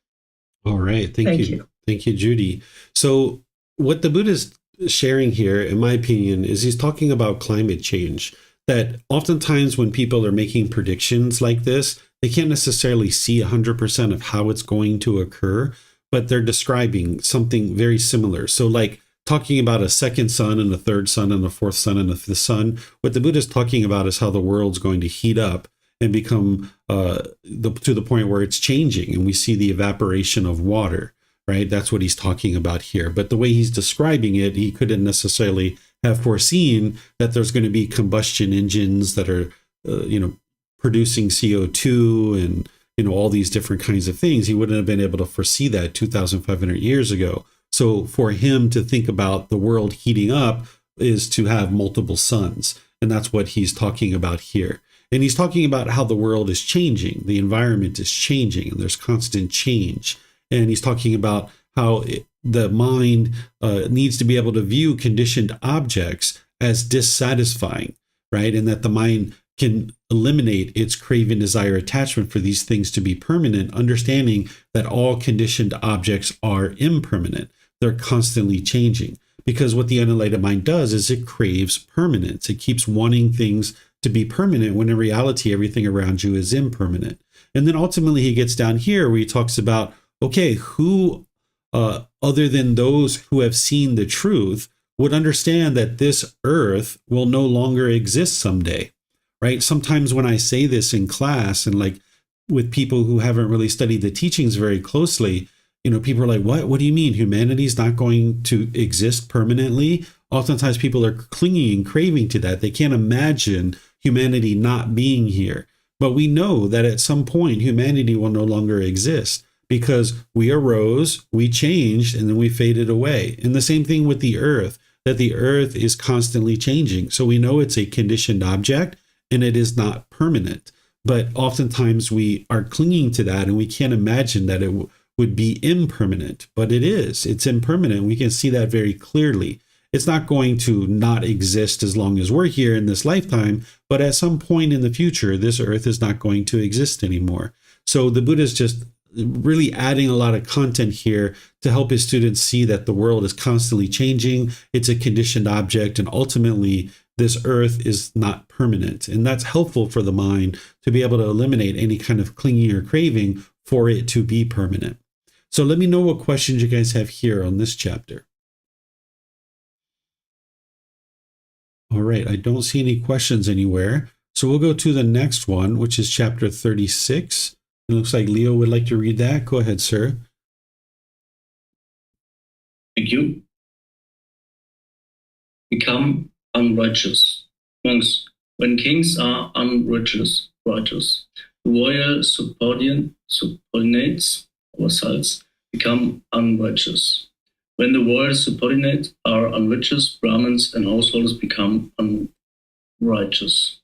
A: All right. Thank you. Thank you, Judy. So what the Buddha is sharing here, in my opinion, is he's talking about climate change. That oftentimes when people are making predictions like this, they can't necessarily see 100% of how it's going to occur, but they're describing something very similar. So like talking about a second sun and a third sun and a fourth sun and a fifth sun, what the Buddha is talking about is how the world's going to heat up and become to the point where it's changing. And we see the evaporation of water, right? That's what he's talking about here. But the way he's describing it, he couldn't necessarily have foreseen that there's going to be combustion engines that are, producing CO2 and, all these different kinds of things. He wouldn't have been able to foresee that 2,500 years ago. So for him to think about the world heating up is to have multiple suns. And that's what he's talking about here. And he's talking about how the world is changing. The environment is changing and there's constant change. And he's talking about how the mind needs to be able to view conditioned objects as dissatisfying, right? And that the mind can eliminate its craving, desire, attachment for these things to be permanent, understanding that all conditioned objects are impermanent. They're constantly changing. Because what the unenlightened mind does is it craves permanence. It keeps wanting things to be permanent when in reality, everything around you is impermanent. And then ultimately he gets down here where he talks about, okay, who other than those who have seen the truth would understand that this earth will no longer exist someday, right? Sometimes when I say this in class and like with people who haven't really studied the teachings very closely, people are like, what do you mean humanity is not going to exist permanently? Oftentimes people are clinging and craving to that. They can't imagine humanity not being here. But we know that at some point humanity will no longer exist because we arose, we changed, and then we faded away. And the same thing with the earth, that the earth is constantly changing. So we know it's a conditioned object and it is not permanent. But oftentimes we are clinging to that and we can't imagine that it would be impermanent, but it is. It's impermanent. We can see that very clearly. It's not going to not exist as long as we're here in this lifetime, but at some point in the future, this earth is not going to exist anymore. So the Buddha is just really adding a lot of content here to help his students see that the world is constantly changing. It's a conditioned object, and ultimately this earth is not permanent. And that's helpful for the mind to be able to eliminate any kind of clinging or craving for it to be permanent. So let me know what questions you guys have here on this chapter. All right, I don't see any questions anywhere. So we'll go to the next one, which is chapter 36. It looks like Leo would like to read that. Go ahead, sir.
F: Thank you. Become unrighteous. Monks, when kings are unrighteous, righteous, royal subordinates or vassals become unrighteous. When the royal subordinates are unrighteous, Brahmins and householders become unrighteous.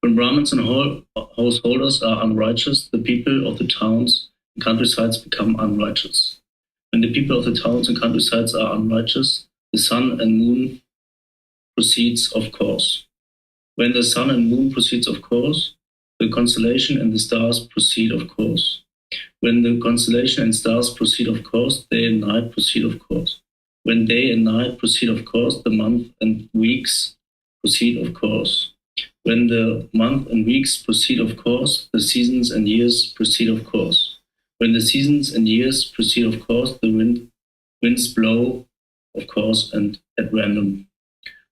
F: When Brahmins and householders are unrighteous, the people of the towns and countrysides become unrighteous. When the people of the towns and countrysides are unrighteous, the sun and moon proceeds of course. When the sun and moon proceeds of course, the constellation and the stars proceed of course. When the constellation and stars proceed of course, day and night proceed of course. When day and night proceed of course, the month and weeks proceed of course. When the month and weeks proceed of course, the seasons and years proceed of course. When the seasons and years proceed of course, the winds blow of course and at random.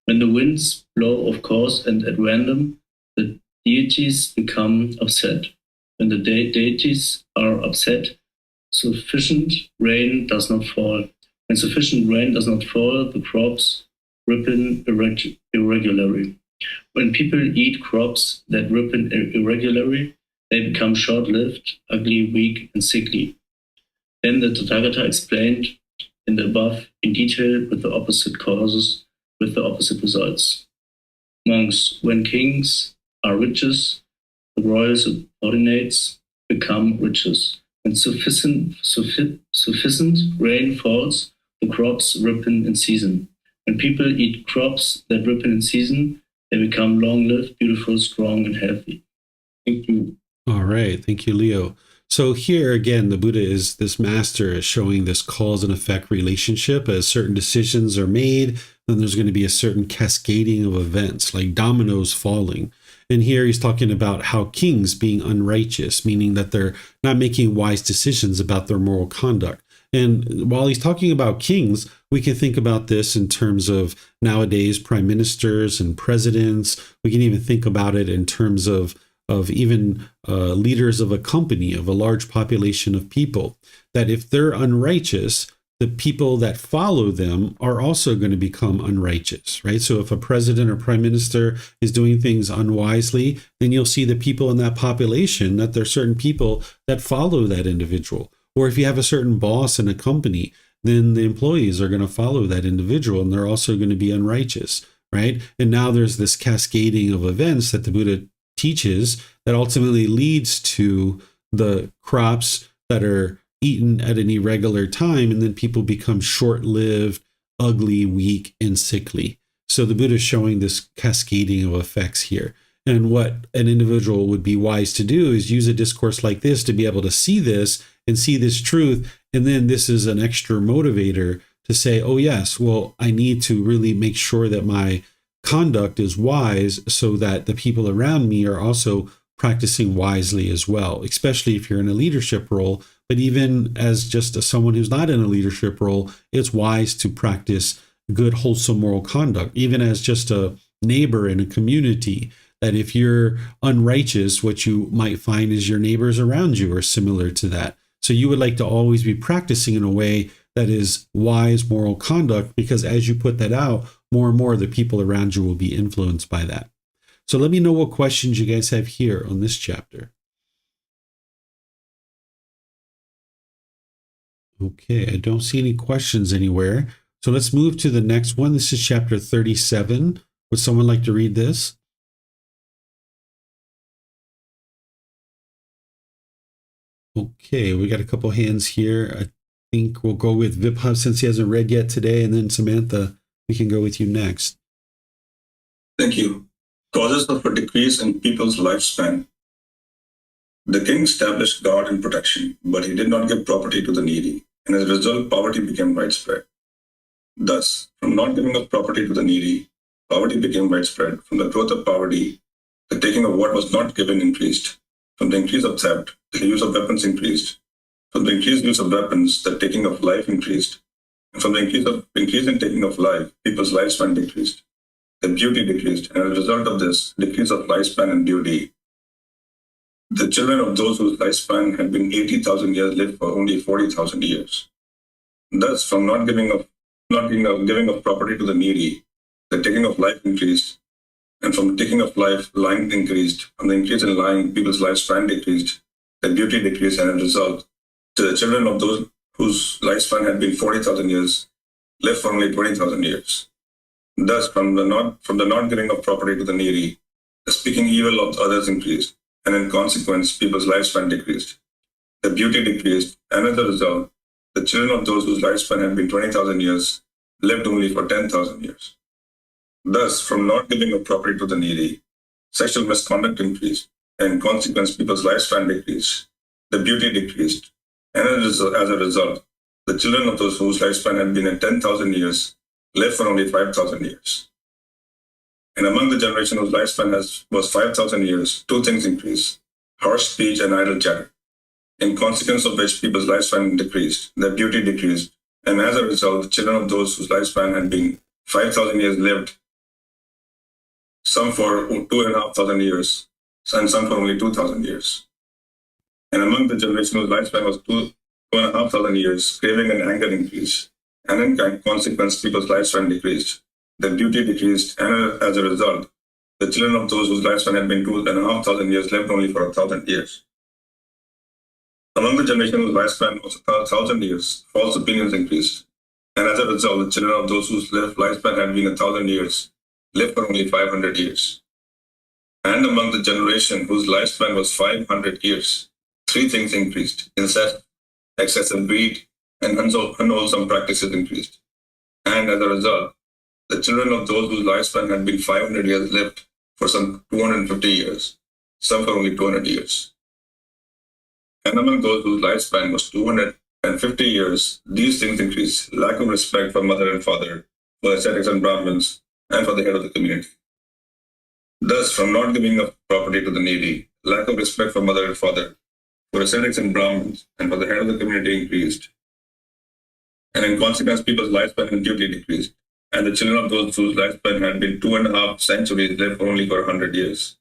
F: When the winds blow of course and at random, the deities become upset. When the deities are upset, sufficient rain does not fall. When sufficient rain does not fall, the crops ripen irregularly. When people eat crops that ripen irregularly, they become short-lived, ugly, weak, and sickly. Then the Tathagata explained in the above in detail with the opposite causes, with the opposite results. Monks, when kings are riches, the royal subordinates become riches. When sufficient rain falls, the crops ripen in season. When people eat crops that ripen in season, they become long-lived, beautiful, strong, and healthy. Thank you.
A: All right. Thank you, Leo. So here again, the Buddha is this master is showing this cause and effect relationship. As certain decisions are made, then there's going to be a certain cascading of events like dominoes falling. And here he's talking about how kings being unrighteous, meaning that they're not making wise decisions about their moral conduct. And while he's talking about kings, we can think about this in terms of nowadays prime ministers and presidents. We can even think about it in terms of even leaders of a company, of a large population of people, that if they're unrighteous, the people that follow them are also going to become unrighteous, right? So if a president or prime minister is doing things unwisely, then you'll see the people in that population, that there are certain people that follow that individual. Or if you have a certain boss in a company, then the employees are going to follow that individual and they're also going to be unrighteous, right? And now there's this cascading of events that the Buddha teaches that ultimately leads to the crops that are eaten at an irregular time, and then people become short-lived, ugly, weak, and sickly. So the Buddha is showing this cascading of effects here. And what an individual would be wise to do is use a discourse like this to be able to see this and see this truth. And then this is an extra motivator to say, oh yes, well, I need to really make sure that my conduct is wise so that the people around me are also practicing wisely as well, especially if you're in a leadership role. But even as just someone who's not in a leadership role, it's wise to practice good, wholesome moral conduct, even as just a neighbor in a community, that if you're unrighteous, what you might find is your neighbors around you are similar to that. So you would like to always be practicing in a way that is wise moral conduct, because as you put that out, more and more the people around you will be influenced by that. So let me know what questions you guys have here on this chapter. Okay, I don't see any questions anywhere. So let's move to the next one. This is chapter 37. Would someone like to read this? Okay, we got a couple hands here. I think we'll go with Vibhav since he hasn't read yet today, and then Samantha, we can go with you next.
G: Thank you. Causes of a decrease in people's lifespan. The king established guard and protection, but he did not give property to the needy, and as a result, poverty became widespread. Thus, from not giving of property to the needy, poverty became widespread. From the growth of poverty, the taking of what was not given increased. From the increase of theft, the use of weapons increased. From the increased use of weapons, the taking of life increased. And from the increase in taking of life, people's lifespan decreased. the beauty decreased, and as a result of this decrease of lifespan and beauty, the children of those whose lifespan had been 80,000 years lived for only 40,000 years. Thus, from not giving of property to the needy, the taking of life increased, and from taking of life, lying increased. From the increase in lying, people's lifespan decreased, the beauty decreased, and as a result, the children of those whose lifespan had been 40,000 years lived for only 20,000 years. Thus, from the not giving of property to the needy, the speaking evil of others increased, and in consequence, people's lifespan decreased. The beauty decreased, and as a result, the children of those whose lifespan had been 20,000 years lived only for 10,000 years. Thus, from not giving of property to the needy, sexual misconduct increased, and in consequence, people's lifespan decreased. The beauty decreased, and as a result, the children of those whose lifespan had been at 10,000 years lived for only 5,000 years. And among the generation whose lifespan was 5,000 years, two things increased: harsh speech and idle chatter. In consequence of which people's lifespan decreased, their beauty decreased, and as a result, the children of those whose lifespan had been 5,000 years lived, some for 2,500 years, and some for only 2,000 years. And among the generation whose lifespan was 2,500 years, craving and anger increased, and in consequence, people's lifespan decreased. Their beauty decreased, and as a result, the children of those whose lifespan had been 2,500 years lived only for 1,000 years. Among the generation whose lifespan was 1,000 years, false opinions increased, and as a result, the children of those whose lifespan had been 1,000 years lived for only 500 years. And among the generation whose lifespan was 500 years, three things increased: incest, excessive greed, and unwholesome practices increased. And as a result, the children of those whose lifespan had been 500 years lived for some 250 years, some for only 200 years. And among those whose lifespan was 250 years, these things increased: lack of respect for mother and father, for ascetics and Brahmins, and for the head of the community. Thus, from not giving of property to the needy, lack of respect for mother and father, for ascetics and Brahmins, and for the head of the community increased. And in consequence, people's lifespan and beauty decreased, and the children of those whose lifespan had been 2.5 centuries lived only for 100 years.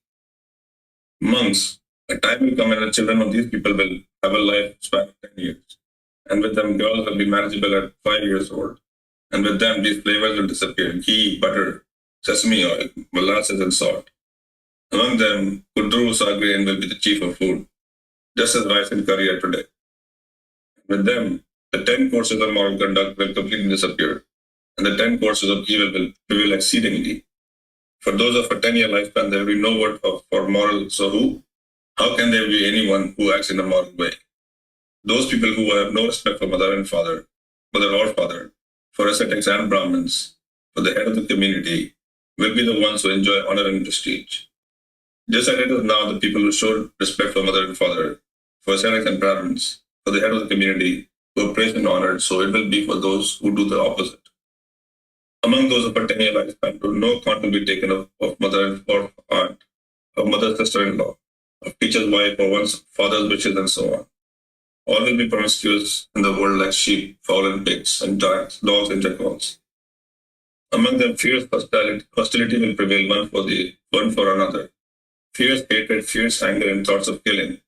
G: Monks, a time will come when the children of these people will have a lifespan of 10 years, and with them girls will be marriageable at 5 years old, and with them these flavors will disappear: ghee, butter, sesame oil, molasses, and salt. Among them, kudru grain will be the chief of food, just as rice and curry are today. With them, the 10 courses of moral conduct will completely disappear, and the 10 courses of evil will prevail exceedingly. For those of a 10-year lifespan, there will be no word for moral, so how can there be anyone who acts in a moral way? Those people who have no respect for mother or father, for ascetics and Brahmins, for the head of the community, will be the ones who enjoy honor and prestige. Just as it is now the people who show respect for mother and father, for ascetics and Brahmins, for the head of the community, who are praised and honored, so it will be for those who do the opposite. Among those of a 10-year lifespan, no account will be taken of mother or aunt, of mother's sister-in-law, of teacher's wife, or one's father's wishes, and so on. All will be promiscuous in the world like sheep, fowl, and pigs, and dogs and jackals. Among them, fierce hostility will prevail one for another. Fierce hatred, fierce anger, and thoughts of killing.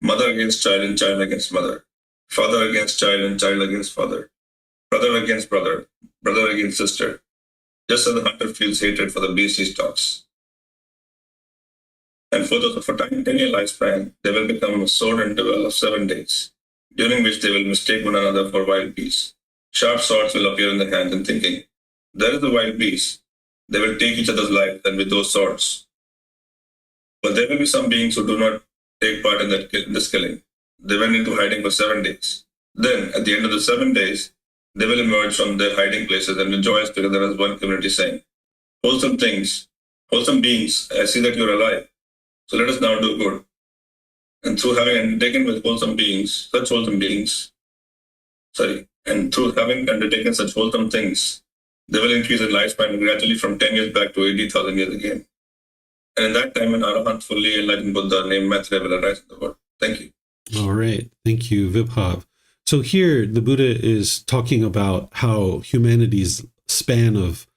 G: Mother against child and child against mother. Father against child and child against father. Brother against brother. Brother against sister. Just as the hunter feels hatred for the beast he stalks. And for those of a 10-year lifespan, they will become a sword interval of 7 days, during which they will mistake one another for wild beasts. Sharp swords will appear in their hands, and thinking, there is a wild beast, they will take each other's lives and with those swords. But there will be some beings who do not take part in this killing. They went into hiding for 7 days. Then, at the end of the 7 days, they will emerge from their hiding places and rejoice together as one community, saying, wholesome beings, I see that you are alive. So let us now do good. And through having undertaken with through having undertaken such wholesome things, they will increase in lifespan gradually from 10 years back to 80,000 years again. And in that time, an Arahant, fully enlightened Buddha named Maitreya will arise in the world. Thank you.
A: All right. Thank you, Vibhav. So here, the Buddha is talking about how humanity's span of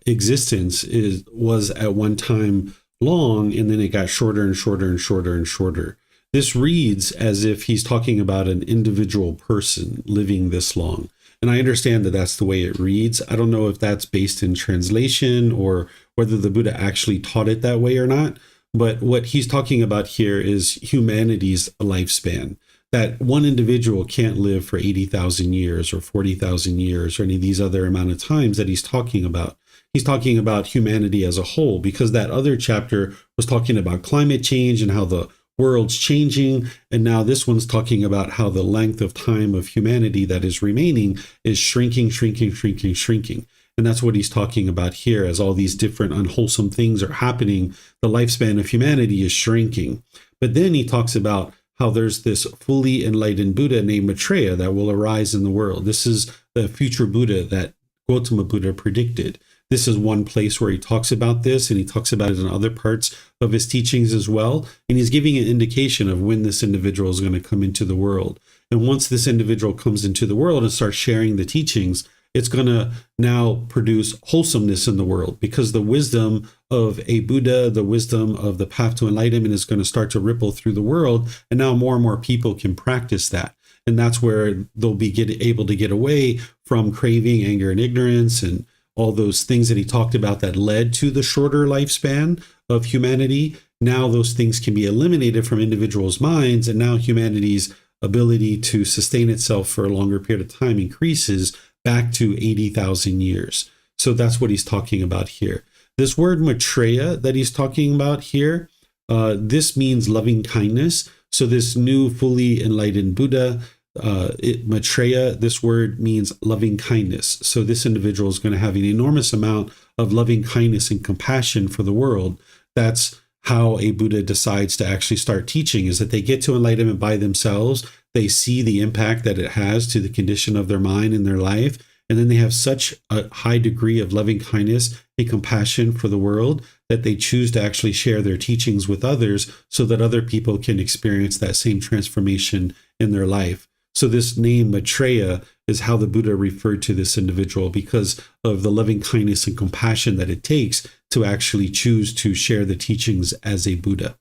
A: existence was at one time long, and then it got shorter and shorter and shorter and shorter. This reads as if he's talking about an individual person living this long. And I understand that that's the way it reads. I don't know if that's based in translation or whether the Buddha actually taught it that way or not. But what he's talking about here is humanity's lifespan. That one individual can't live for 80,000 years or 40,000 years or any of these other amount of times that he's talking about. He's talking about humanity as a whole, because that other chapter was talking about climate change and how the world's changing. And now this one's talking about how the length of time of humanity that is remaining is shrinking, shrinking, shrinking, shrinking. And that's what he's talking about here. As all these different unwholesome things are happening, the lifespan of humanity is shrinking. But then he talks about how there's this fully enlightened Buddha named Maitreya that will arise in the world. This is the future Buddha that Gautama Buddha predicted. This is one place where he talks about this, and he talks about it in other parts of his teachings as well. And he's giving an indication of when this individual is going to come into the world. And once this individual comes into the world and starts sharing the teachings, it's going to now produce wholesomeness in the world, because the wisdom of a Buddha, the wisdom of the path to enlightenment is going to start to ripple through the world. And now more and more people can practice that. And that's where they'll be able to get away from craving, anger, and ignorance, and all those things that he talked about that led to the shorter lifespan of humanity. Now those things can be eliminated from individuals' minds, and now humanity's ability to sustain itself for a longer period of time increases back to 80,000 years. So that's what he's talking about here. This word Maitreya that he's talking about here, this means loving kindness. So this new fully enlightened Buddha, Maitreya, this word means loving kindness. So this individual is going to have an enormous amount of loving kindness and compassion for the world. That's how a Buddha decides to actually start teaching, is that they get to enlightenment by themselves. They see the impact that it has to the condition of their mind and their life. And then they have such a high degree of loving kindness and compassion for the world that they choose to actually share their teachings with others so that other people can experience that same transformation in their life. So this name Maitreya is how the Buddha referred to this individual, because of the loving kindness and compassion that it takes to actually choose to share the teachings as a Buddha.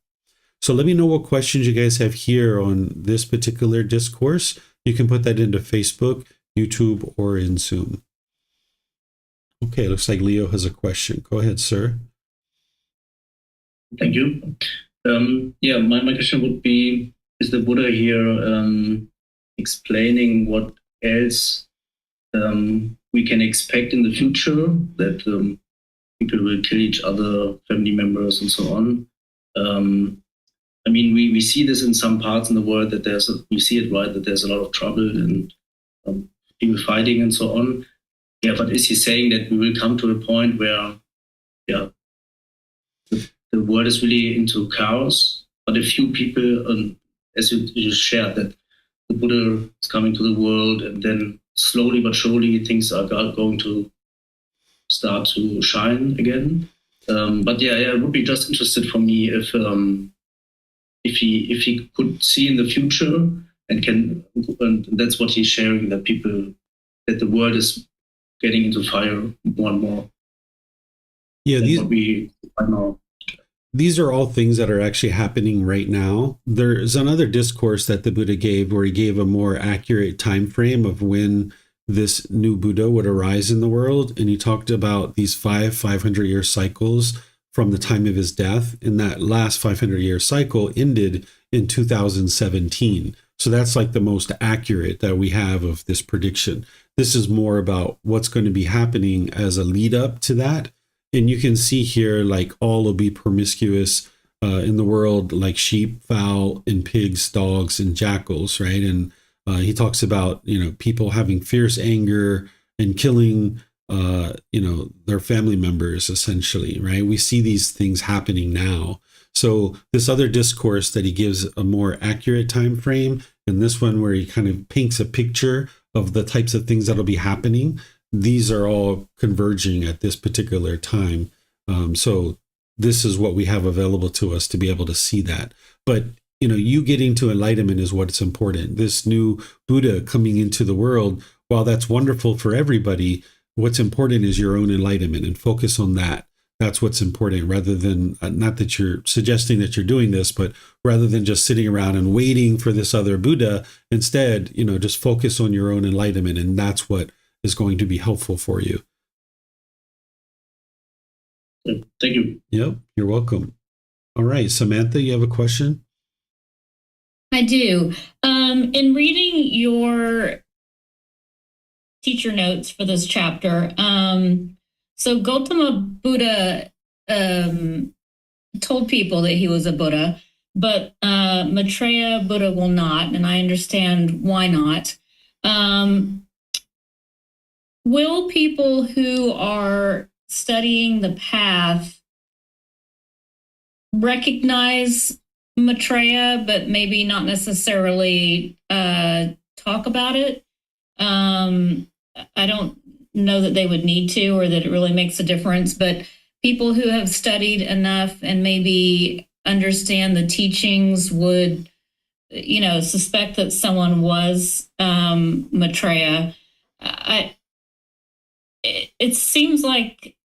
A: So let me know what questions you guys have here on this particular discourse. You can put that into Facebook, YouTube, or in Zoom. Okay, looks like Leo has a question. Go ahead, sir.
F: Thank you. My question would be, is the Buddha here explaining what else we can expect in the future, that people will kill each other, family members, and so on? We see this in some parts in the world, that we see it, right, that there's a lot of trouble and people fighting and so on. Yeah, but is he saying that we will come to a point where, the world is really into chaos, but a few people, as you shared, that the Buddha is coming to the world, and then slowly but surely things are going to start to shine again. It would be just interested for me if he could see in the future and that's what he's sharing, that the world is getting into fire more and more.
A: Yeah,
F: know.
A: These are all things that are actually happening right now. There's another discourse that the Buddha gave where he gave a more accurate time frame of when this new Buddha would arise in the world. And he talked about these 500-year cycles from the time of his death. And that last 500-year cycle ended in 2017. So that's like the most accurate that we have of this prediction. This is more about what's going to be happening as a lead up to that. And you can see here, like, all will be promiscuous in the world, like sheep, fowl, and pigs, dogs, and jackals, right? And he talks about, people having fierce anger and killing, their family members, essentially, right? We see these things happening now. So this other discourse that he gives a more accurate time frame, and this one where he kind of paints a picture of the types of things that'll be happening, these are all converging at this particular time. So this is what we have available to us to be able to see that. But, you getting to enlightenment is what's important. This new Buddha coming into the world, while that's wonderful for everybody, what's important is your own enlightenment and focus on that. That's what's important, rather than, not that you're suggesting that you're doing this, but rather than just sitting around and waiting for this other Buddha. Instead, just focus on your own enlightenment, and that's what is going to be helpful for you.
F: Thank you.
A: Yep, you're welcome. All right, Samantha, you have a question?
C: I do. In reading your teacher notes for this chapter, so Gautama Buddha told people that he was a Buddha, but Maitreya Buddha will not, and I understand why not. Will people who are studying the path recognize Maitreya, but maybe not necessarily talk about it? I don't know that they would need to, or that it really makes a difference, but people who have studied enough and maybe understand the teachings would, suspect that someone was Maitreya. It seems like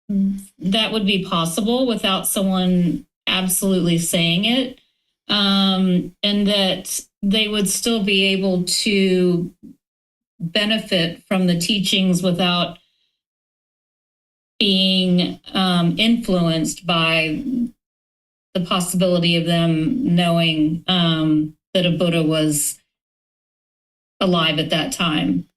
C: that would be possible without someone absolutely saying it, and that they would still be able to benefit from the teachings without being influenced by the possibility of them knowing that a Buddha was alive at that time.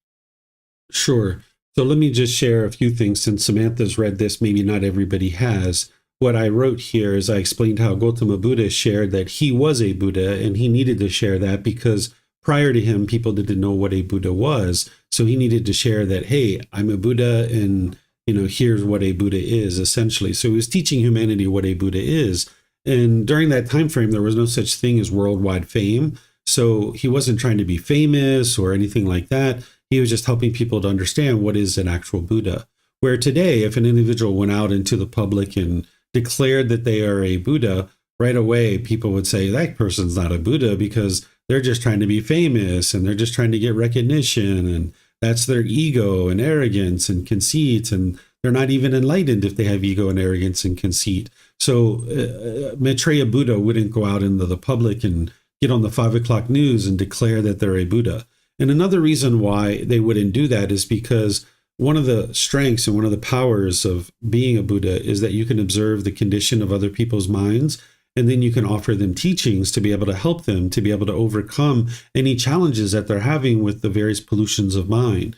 A: Sure. So let me just share a few things. Since Samantha's read this, maybe not everybody has. What I wrote here is I explained how Gautama Buddha shared that he was a Buddha, and he needed to share that because prior to him, people didn't know what a Buddha was. So he needed to share that, hey, I'm a Buddha, and here's what a Buddha is, essentially. So he was teaching humanity what a Buddha is. And during that time frame, there was no such thing as worldwide fame. So he wasn't trying to be famous or anything like that. He was just helping people to understand what is an actual Buddha. Where today, if an individual went out into the public and declared that they are a Buddha, right away, people would say that person's not a Buddha because they're just trying to be famous and they're just trying to get recognition. And that's their ego and arrogance and conceit. And they're not even enlightened if they have ego and arrogance and conceit. So Maitreya Buddha wouldn't go out into the public and get on the 5 o'clock news and declare that they're a Buddha. And another reason why they wouldn't do that is because one of the strengths and one of the powers of being a Buddha is that you can observe the condition of other people's minds, and then you can offer them teachings to be able to help them to be able to overcome any challenges that they're having with the various pollutions of mind.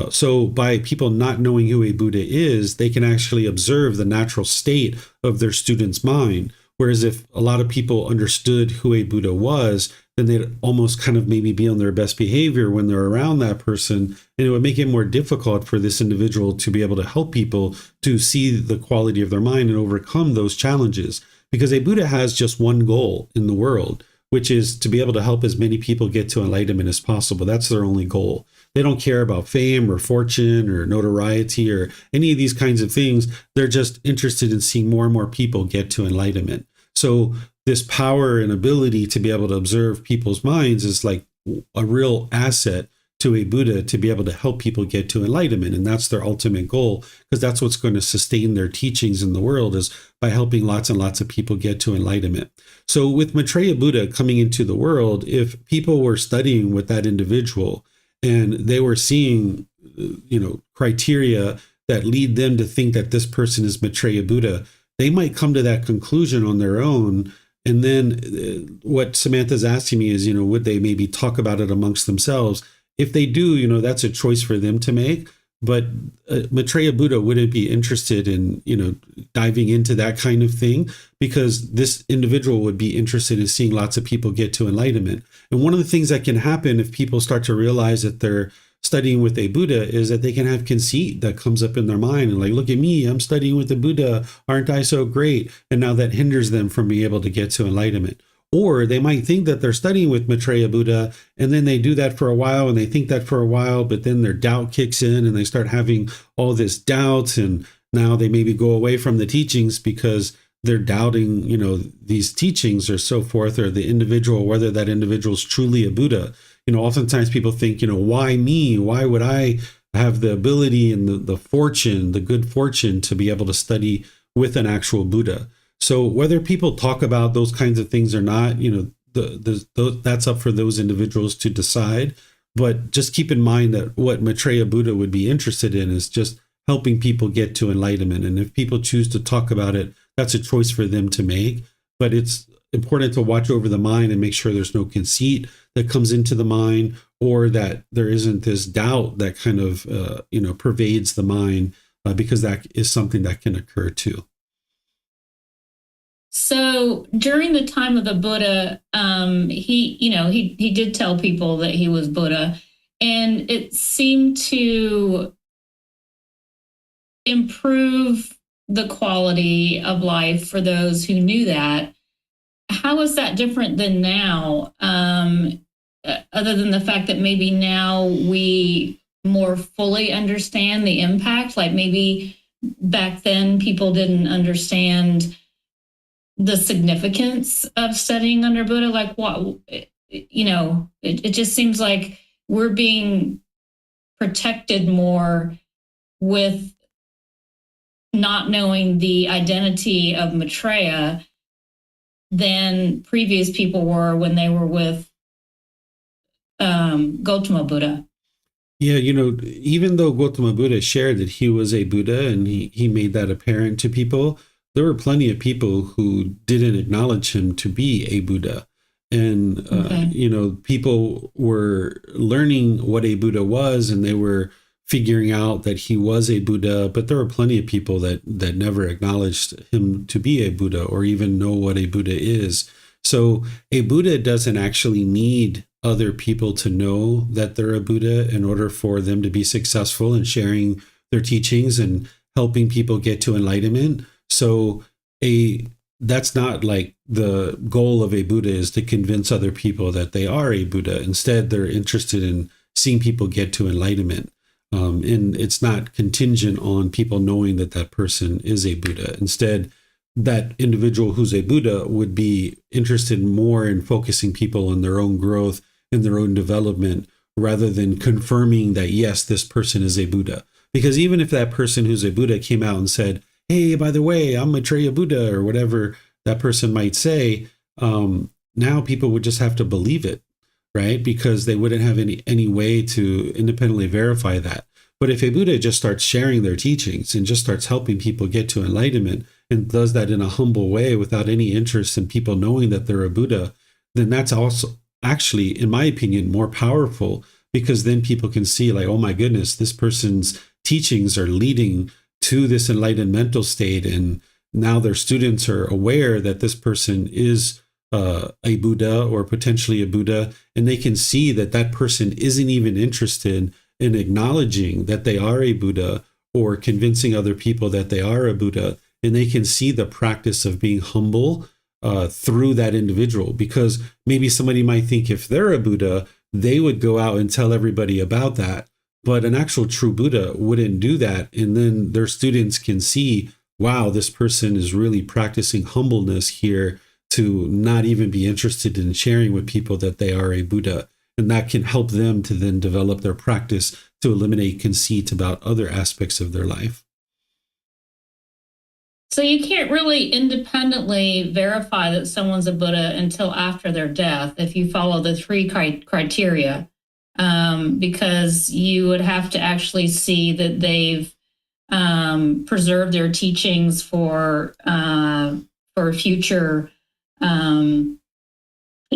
A: So by people not knowing who a Buddha is, they can actually observe the natural state of their student's mind. Whereas if a lot of people understood who a Buddha was, then they'd almost kind of maybe be on their best behavior when they're around that person. And it would make it more difficult for this individual to be able to help people to see the quality of their mind and overcome those challenges. Because a Buddha has just one goal in the world, which is to be able to help as many people get to enlightenment as possible. That's their only goal. They don't care about fame or fortune or notoriety or any of these kinds of things. They're just interested in seeing more and more people get to enlightenment. So this power and ability to be able to observe people's minds is like a real asset to a Buddha to be able to help people get to enlightenment. And that's their ultimate goal, because that's what's going to sustain their teachings in the world, is by helping lots and lots of people get to enlightenment. So with Maitreya Buddha coming into the world, if people were studying with that individual and they were seeing, criteria that lead them to think that this person is Maitreya Buddha, they might come to that conclusion on their own. And then what Samantha's asking me is, would they maybe talk about it amongst themselves? If they do, that's a choice for them to make. But Maitreya Buddha wouldn't be interested in, diving into that kind of thing, because this individual would be interested in seeing lots of people get to enlightenment. And one of the things that can happen if people start to realize that they're studying with a Buddha is that they can have conceit that comes up in their mind and like, look at me, I'm studying with the Buddha. Aren't I so great? And now that hinders them from being able to get to enlightenment. Or they might think that they're studying with Maitreya Buddha, and then they do that for a while and they think that for a while, but then their doubt kicks in and they start having all this doubt. And now they maybe go away from the teachings because they're doubting, these teachings or so forth, or the individual, whether that individual is truly a Buddha. Oftentimes people think, why me? Why would I have the ability and the fortune, the good fortune to be able to study with an actual Buddha. So whether people talk about those kinds of things or not, that's up for those individuals to decide. But just keep in mind that what Maitreya Buddha would be interested in is just helping people get to enlightenment. And if people choose to talk about it, that's a choice for them to make. But it's important to watch over the mind and make sure there's no conceit that comes into the mind, or that there isn't this doubt that kind of pervades the mind, because that is something that can occur too.
C: So during the time of the Buddha, he did tell people that he was Buddha, and it seemed to improve the quality of life for those who knew that. How is that different than now? Other than the fact that maybe now we more fully understand the impact, like maybe back then people didn't understand the significance of studying under Buddha. Like what, it just seems like we're being protected more with not knowing the identity of Maitreya than previous people were when they were with Gautama Buddha.
A: Yeah, even though Gautama Buddha shared that he was a Buddha and he made that apparent to people, there were plenty of people who didn't acknowledge him to be a Buddha. And, people were learning what a Buddha was, and they were figuring out that he was a Buddha, but there were plenty of people that never acknowledged him to be a Buddha or even know what a Buddha is. So a Buddha doesn't actually need other people to know that they're a Buddha in order for them to be successful in sharing their teachings and helping people get to enlightenment. So that's not like the goal of a Buddha, is to convince other people that they are a Buddha. Instead, they're interested in seeing people get to enlightenment. And it's not contingent on people knowing that that person is a Buddha. Instead, that individual who's a Buddha would be interested more in focusing people on their own growth and their own development, rather than confirming that, yes, this person is a Buddha. Because even if that person who's a Buddha came out and said, hey, by the way, I'm Maitreya Buddha, or whatever that person might say, now people would just have to believe it, right? Because they wouldn't have any way to independently verify that. But if a Buddha just starts sharing their teachings and just starts helping people get to enlightenment, and does that in a humble way without any interest in people knowing that they're a Buddha, then that's also actually, in my opinion, more powerful, because then people can see like, oh my goodness, this person's teachings are leading to this enlightened mental state, and now their students are aware that this person is a Buddha or potentially a Buddha, and they can see that that person isn't even interested in acknowledging that they are a Buddha or convincing other people that they are a Buddha, and they can see the practice of being humble through that individual. Because maybe somebody might think if they're a Buddha, they would go out and tell everybody about that. But an actual true Buddha wouldn't do that. And then their students can see, wow, this person is really practicing humbleness here, to not even be interested in sharing with people that they are a Buddha. And that can help them to then develop their practice to eliminate conceit about other aspects of their life.
C: So you can't really independently verify that someone's a Buddha until after their death, if you follow the three criteria. Because you would have to actually see that they've preserved their teachings for future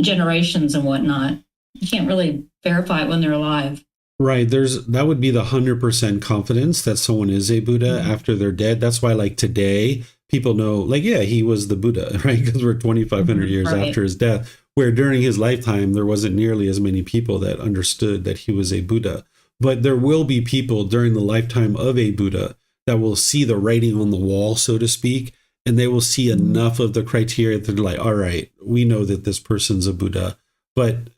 C: generations and whatnot. You can't really verify it when they're alive.
A: Right. That would be the 100% confidence that someone is a Buddha after they're dead. That's why, like today, people know, like, yeah, he was the Buddha, right? Because we're 2,500 years after his death. Where during his lifetime, there wasn't nearly as many people that understood that he was a Buddha. But there will be people during the lifetime of a Buddha that will see the writing on the wall, so to speak, and they will see enough of the criteria that they're like, all right, we know that this person's a Buddha. But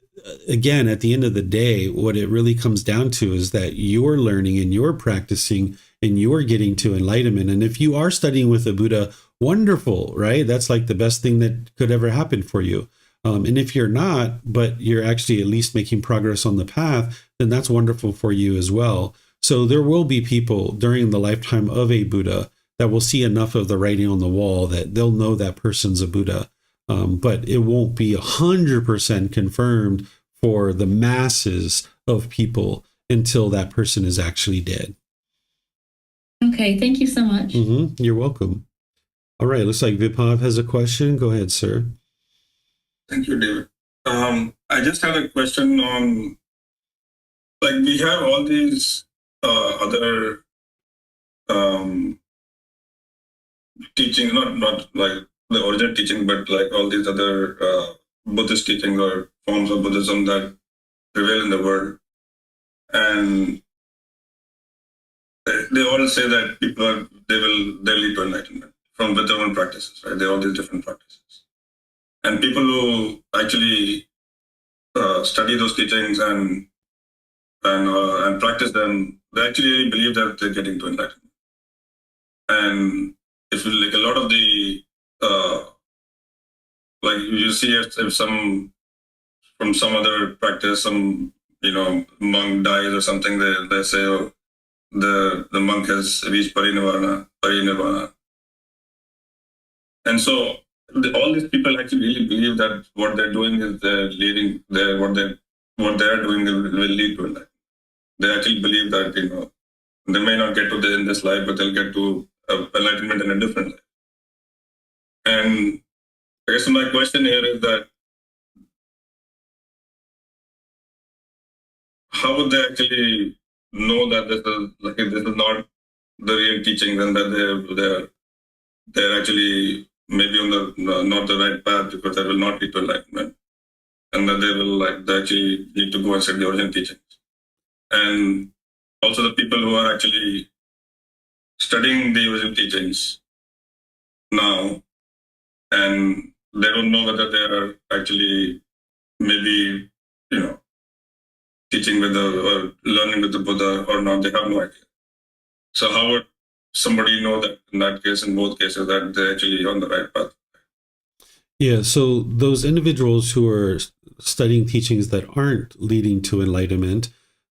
A: again, at the end of the day, what it really comes down to is that you're learning and you're practicing and you're getting to enlightenment. And if you are studying with a Buddha, wonderful, right? That's like the best thing that could ever happen for you. And if you're not, but you're actually at least making progress on the path, then that's wonderful for you as well. So there will be people during the lifetime of a Buddha that will see enough of the writing on the wall that they'll know that person's a Buddha. But it won't be 100% confirmed for the masses of people until that person is actually dead.
C: Okay, thank you so much.
A: You're welcome. All right, looks like Viphav has a question. Go ahead, sir.
G: Thank you, David. I just had a question on, like, we have all these other teaching, not like the original teaching, but like all these other Buddhist teachings or forms of Buddhism that prevail in the world. And they all say that people they'll lead to enlightenment from with their own practices, right? There are all these different practices. And people who actually study those teachings and practice them, they actually believe that they're getting to enlightenment. And if you like a lot of the like you see if some from some other practice, some monk dies or something, they say, oh, the monk has reached parinirvana. And so all these people actually really believe that what they're doing is they're leading what they're doing will lead to enlightenment. They actually believe that they may not get to in this life, but they'll get to enlightenment in a different life. And I guess my question here is that how would they actually know that this is not the real teachings and that they're actually maybe on the not the right path, because that will not lead to enlightenment, and that they actually need to go and study the original teachings. And also the people who are actually studying the original teachings now, and they don't know whether they are actually maybe teaching with or learning with the Buddha or not. They have no idea. So how would somebody know that in that case, in both cases, that they're actually on the right path?
A: Yeah, so those individuals who are studying teachings that aren't leading to enlightenment,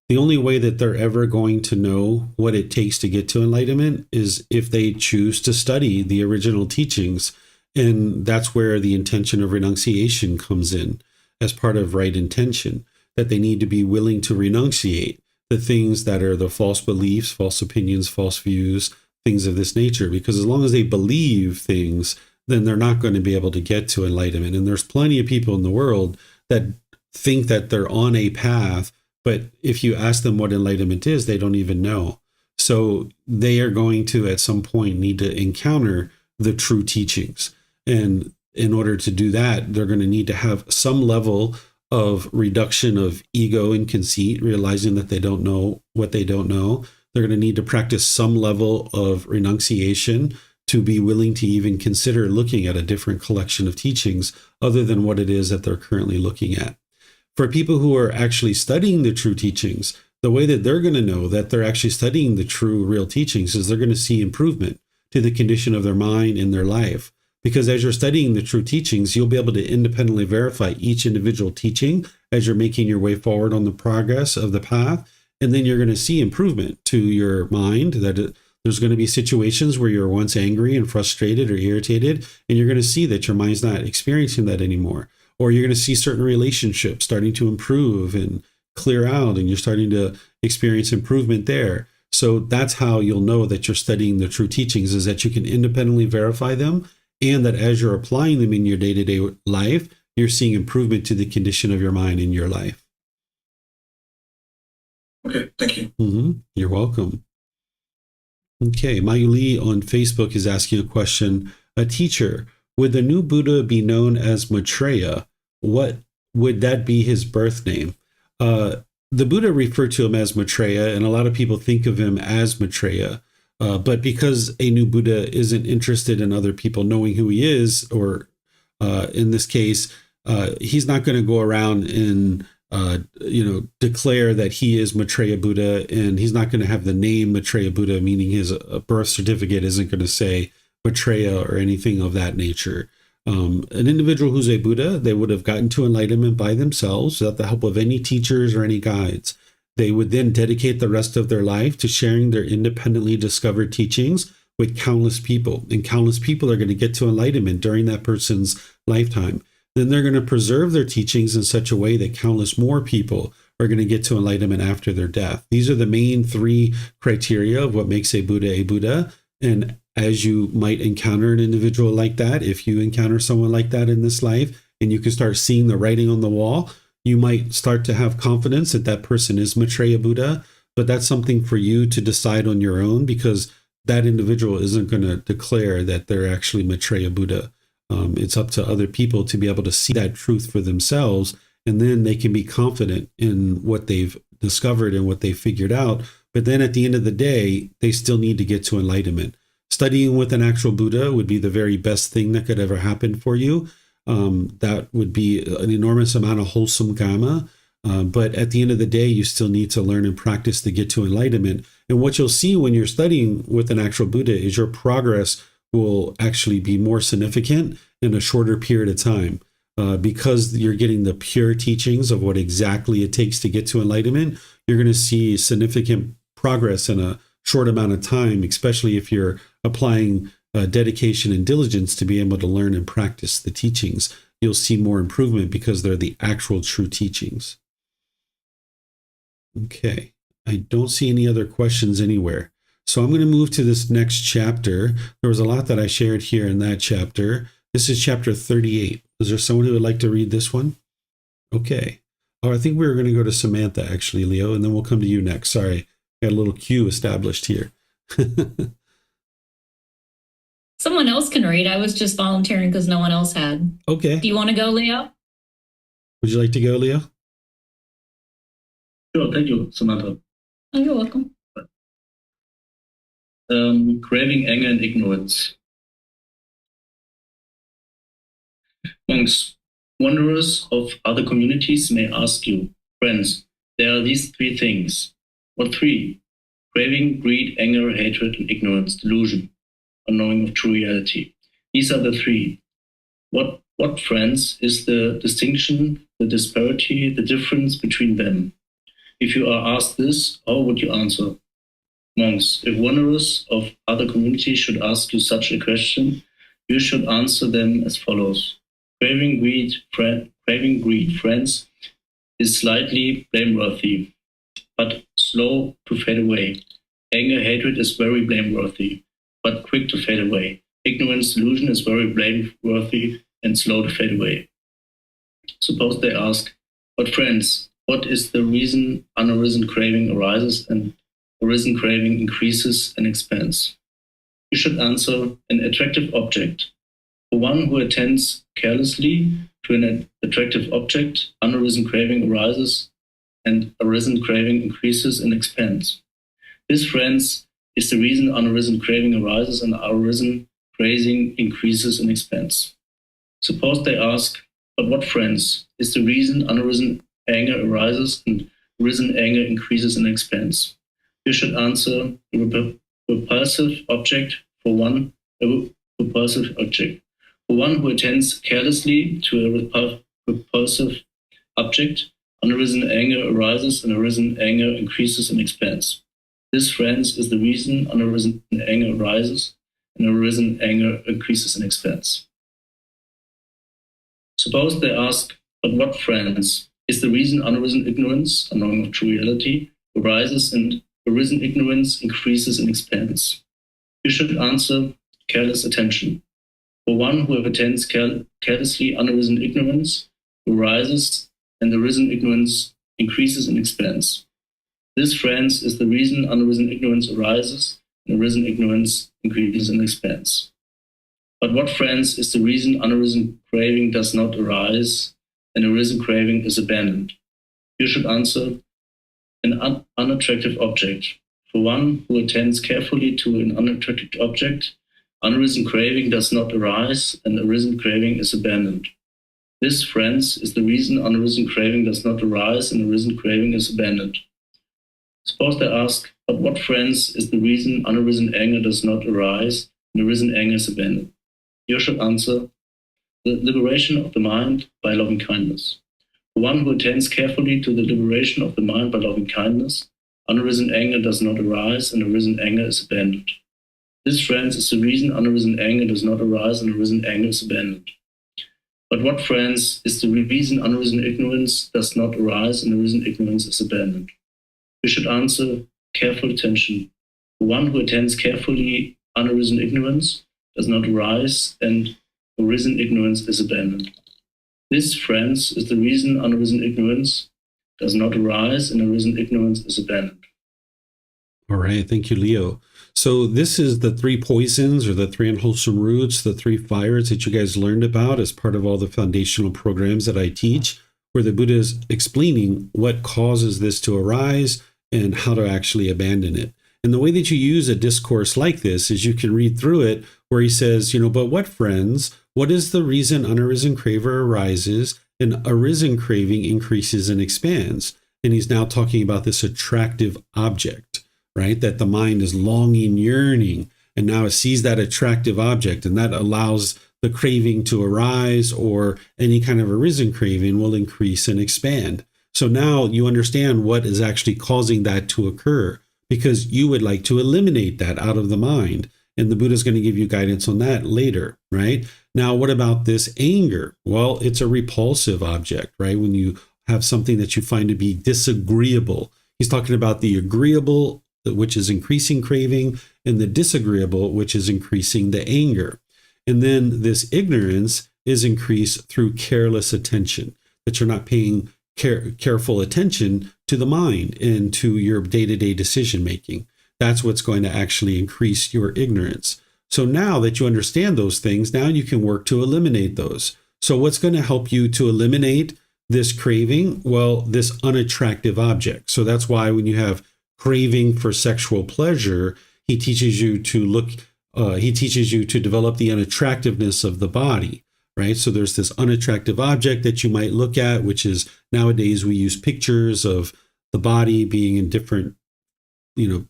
A: the only way that they're ever going to know what it takes to get to enlightenment is if they choose to study the original teachings. And that's where the intention of renunciation comes in as part of right intention, that they need to be willing to renunciate the things that are the false beliefs, false opinions, false views, things of this nature. Because as long as they believe things, then they're not going to be able to get to enlightenment. And there's plenty of people in the world that think that they're on a path, but if you ask them what enlightenment is, they don't even know. So they are going to, at some point, need to encounter the true teachings. And in order to do that, they're going to need to have some level of reduction of ego and conceit, realizing that they don't know what they don't know. They're going to need to practice some level of renunciation to be willing to even consider looking at a different collection of teachings other than what it is that they're currently looking at. For people who are actually studying the true teachings, the way that they're going to know that they're actually studying the true, real teachings is they're going to see improvement to the condition of their mind and their life. Because as you're studying the true teachings, you'll be able to independently verify each individual teaching as you're making your way forward on the progress of the path. And then you're going to see improvement to your mind, that there's going to be situations where you're once angry and frustrated or irritated, and you're going to see that your mind's not experiencing that anymore. Or you're going to see certain relationships starting to improve and clear out, and you're starting to experience improvement there. So that's how you'll know that you're studying the true teachings, is that you can independently verify them, and that as you're applying them in your day-to-day life, you're seeing improvement to the condition of your mind in your life.
G: Okay, thank you.
A: You're welcome. Okay, Mayuli on Facebook is asking a question. A teacher, would the new Buddha be known as Maitreya? What would that be his birth name? The Buddha referred to him as Maitreya, and a lot of people think of him as Maitreya. But because a new Buddha isn't interested in other people knowing who he is, or in this case, he's not going to go around and declare that he is Maitreya Buddha, and he's not going to have the name Maitreya Buddha, meaning his birth certificate isn't going to say Maitreya or anything of that nature. An individual who's a Buddha, they would have gotten to enlightenment by themselves without the help of any teachers or any guides. They would then dedicate the rest of their life to sharing their independently discovered teachings with countless people. And countless people are going to get to enlightenment during that person's lifetime. Then they're going to preserve their teachings in such a way that countless more people are going to get to enlightenment after their death. These are the main three criteria of what makes a Buddha a Buddha. And as you might encounter an individual like that, if you encounter someone like that in this life, and you can start seeing the writing on the wall, you might start to have confidence that that person is Maitreya Buddha. But that's something for you to decide on your own, because that individual isn't going to declare that they're actually Maitreya Buddha. It's up to other people to be able to see that truth for themselves, and then they can be confident in what they've discovered and what they've figured out. But then at the end of the day, they still need to get to enlightenment. Studying with an actual Buddha would be the very best thing that could ever happen for you. That would be an enormous amount of wholesome karma. But at the end of the day, you still need to learn and practice to get to enlightenment. And what you'll see when you're studying with an actual Buddha is your progress will actually be more significant in a shorter period of time. Because you're getting the pure teachings of what exactly it takes to get to enlightenment, you're going to see significant progress in a short amount of time, especially if you're applying dedication and diligence to be able to learn and practice the teachings. You'll see more improvement because they're the actual true teachings. Okay, I don't see any other questions anywhere. So I'm going to move to this next chapter. There was a lot that I shared here in that chapter. This is chapter 38. Is there someone who would like to read this one? Okay. Oh, I think we were going to go to Samantha, actually, Leo, and then we'll come to you next. Sorry, got a little queue established here.
C: Someone else can read. I was just volunteering because no one else had.
A: Okay.
C: Do you want to go, Leo?
A: Would you like to go, Leo?
F: Sure, thank you, Samantha.
C: Oh, you're welcome.
F: Craving anger and ignorance. Monks, wanderers of other communities may ask you, friends, there are these three things. What three? Craving, greed, anger, hatred, and ignorance, delusion, unknowing of true reality. These are the three. What, friends, is the distinction, the disparity, the difference between them? If you are asked this, how would you answer? Monks, if wanderers of other communities should ask you such a question, you should answer them as follows. Craving greed, friends, is slightly blameworthy, but slow to fade away. Anger, hatred is very blameworthy, but quick to fade away. Ignorance, delusion is very blameworthy and slow to fade away. Suppose they ask, but friends, what is the reason unarisen craving arises and arisen craving increases and expands? You should answer an attractive object. For one who attends carelessly to an attractive object, unarisen craving arises and arisen craving increases and expands. This, friends, is the reason unarisen craving arises and arisen craving increases and expands. Suppose they ask, but what, friends, is the reason unarisen anger arises and arisen anger increases and expands? You should answer a repulsive object for one, a repulsive object. For one who attends carelessly to a repulsive object, unarisen anger arises and arisen anger increases and expands. This, friends, is the reason unarisen anger arises and arisen anger increases and expands. Suppose they ask, but what, friends, is the reason unarisen ignorance, unknowing of true reality, arises and arisen ignorance increases and expands? You should answer careless attention. For one who attends carelessly, unarisen ignorance arises and arisen ignorance increases and expands. This, friends, is the reason unarisen ignorance arises and arisen ignorance increases and expands. But what, friends, is the reason unarisen craving does not arise and arisen craving is abandoned? You should answer an unattractive object. For one who attends carefully to an unattractive object, unarisen craving does not arise and arisen craving is abandoned. This, friends, is the reason unarisen craving does not arise and arisen craving is abandoned. Suppose they ask, but what, friends, is the reason unarisen anger does not arise and arisen anger is abandoned? You should answer the liberation of the mind by loving kindness. One who attends carefully to the liberation of the mind by loving kindness, unarisen anger does not arise, and arisen anger is abandoned. This, friends, is the reason unarisen anger does not arise, and arisen anger is abandoned. But what, friends, is the reason unarisen ignorance does not arise, and arisen ignorance is abandoned? We should answer, careful attention. One who attends carefully, unarisen ignorance does not arise, and arisen ignorance is abandoned. This, friends, is the reason unarisen ignorance does not arise, and arisen ignorance is abandoned.
A: All right. Thank you, Leo. So this is the 3 poisons, or the 3 unwholesome roots, the 3 fires that you guys learned about as part of all the foundational programs that I teach, where the Buddha is explaining what causes this to arise and how to actually abandon it. And the way that you use a discourse like this is you can read through it where he says, but what, friends, what is the reason unarisen craver arises and arisen craving increases and expands? And he's now talking about this attractive object, right? That the mind is longing, yearning, and now it sees that attractive object, and that allows the craving to arise, or any kind of arisen craving will increase and expand. So now you understand what is actually causing that to occur, because you would like to eliminate that out of the mind. And the Buddha is going to give you guidance on that later, right? Now, what about this anger? Well, it's a repulsive object, right? When you have something that you find to be disagreeable. He's talking about the agreeable, which is increasing craving, and the disagreeable, which is increasing the anger. And then this ignorance is increased through careless attention, that you're not paying careful attention to the mind and to your day-to-day decision making. That's what's going to actually increase your ignorance. So now that you understand those things, now you can work to eliminate those. So what's going to help you to eliminate this craving? Well, this unattractive object. So that's why when you have craving for sexual pleasure, he teaches you to develop the unattractiveness of the body, right? So there's this unattractive object that you might look at, which is nowadays we use pictures of the body being in different,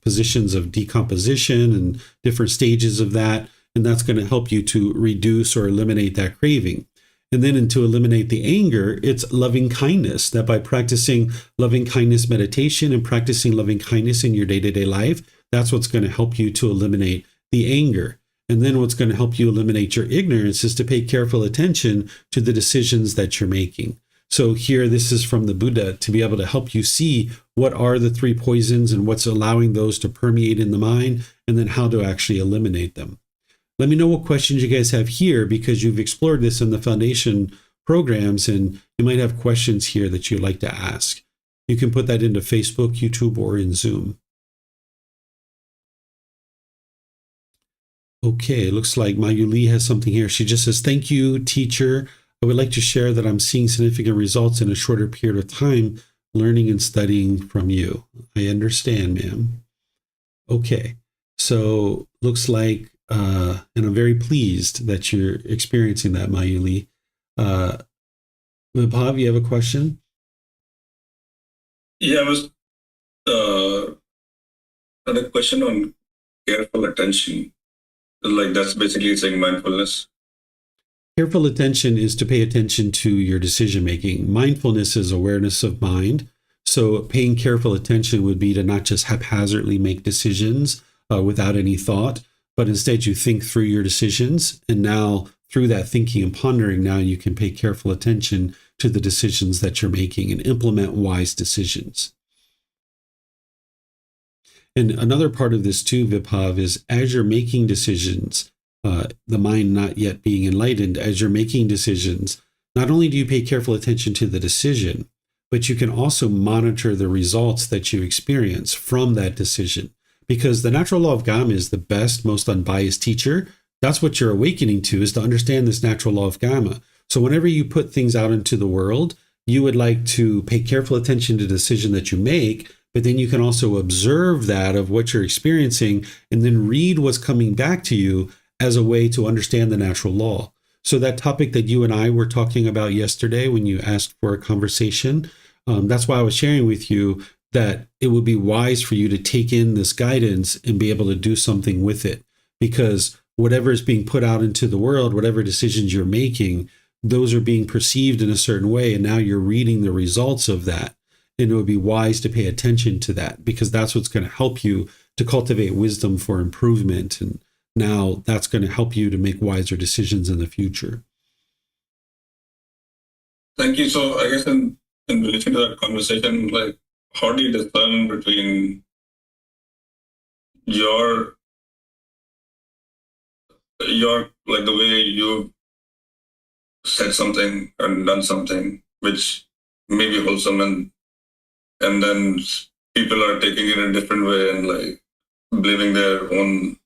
A: positions of decomposition and different stages of that. And that's going to help you to reduce or eliminate that craving. And then to eliminate the anger, it's loving kindness, that by practicing loving kindness meditation and practicing loving kindness in your day-to-day life, that's what's going to help you to eliminate the anger. And then what's going to help you eliminate your ignorance is to pay careful attention to the decisions that you're making. So here, this is from the Buddha to be able to help you see what are the 3 poisons and what's allowing those to permeate in the mind, and then how to actually eliminate them. Let me know what questions you guys have here, because you've explored this in the foundation programs, and you might have questions here that you'd like to ask. You can put that into Facebook, YouTube, or in Zoom. Okay, it looks like Mayuli has something here. She just says, thank you, teacher. I would like to share that I'm seeing significant results in a shorter period of time learning and studying from you. I understand, ma'am. Okay, so looks like, and I'm very pleased that you're experiencing that, Mayuli. Vibhav, you have a question?
G: Yeah, I was had a question on careful attention. Like that's basically saying mindfulness.
A: Careful attention is to pay attention to your decision making. Mindfulness is awareness of mind. So paying careful attention would be to not just haphazardly make decisions without any thought, but instead you think through your decisions. And now through that thinking and pondering, now you can pay careful attention to the decisions that you're making and implement wise decisions. And another part of this too, Vibhav, is as you're making decisions, the mind not yet being enlightened, as you're making decisions, not only do you pay careful attention to the decision, but you can also monitor the results that you experience from that decision. Because the natural law of Gama is the best, most unbiased teacher. That's what you're awakening to, is to understand this natural law of Gama. So whenever you put things out into the world, you would like to pay careful attention to the decision that you make, but then you can also observe that of what you're experiencing and then read what's coming back to you as a way to understand the natural law. So that topic that you and I were talking about yesterday when you asked for a conversation, that's why I was sharing with you that it would be wise for you to take in this guidance and be able to do something with it. Because whatever is being put out into the world, whatever decisions you're making, those are being perceived in a certain way, and now you're reading the results of that. And it would be wise to pay attention to that, because that's what's going to help you to cultivate wisdom for improvement. And now that's going to help you to make wiser decisions in the future.
G: Thank you. So I guess in relation to that conversation, like, how do you discern between your like the way you said something and done something which may be wholesome, and then people are taking it in a different way and like blaming their own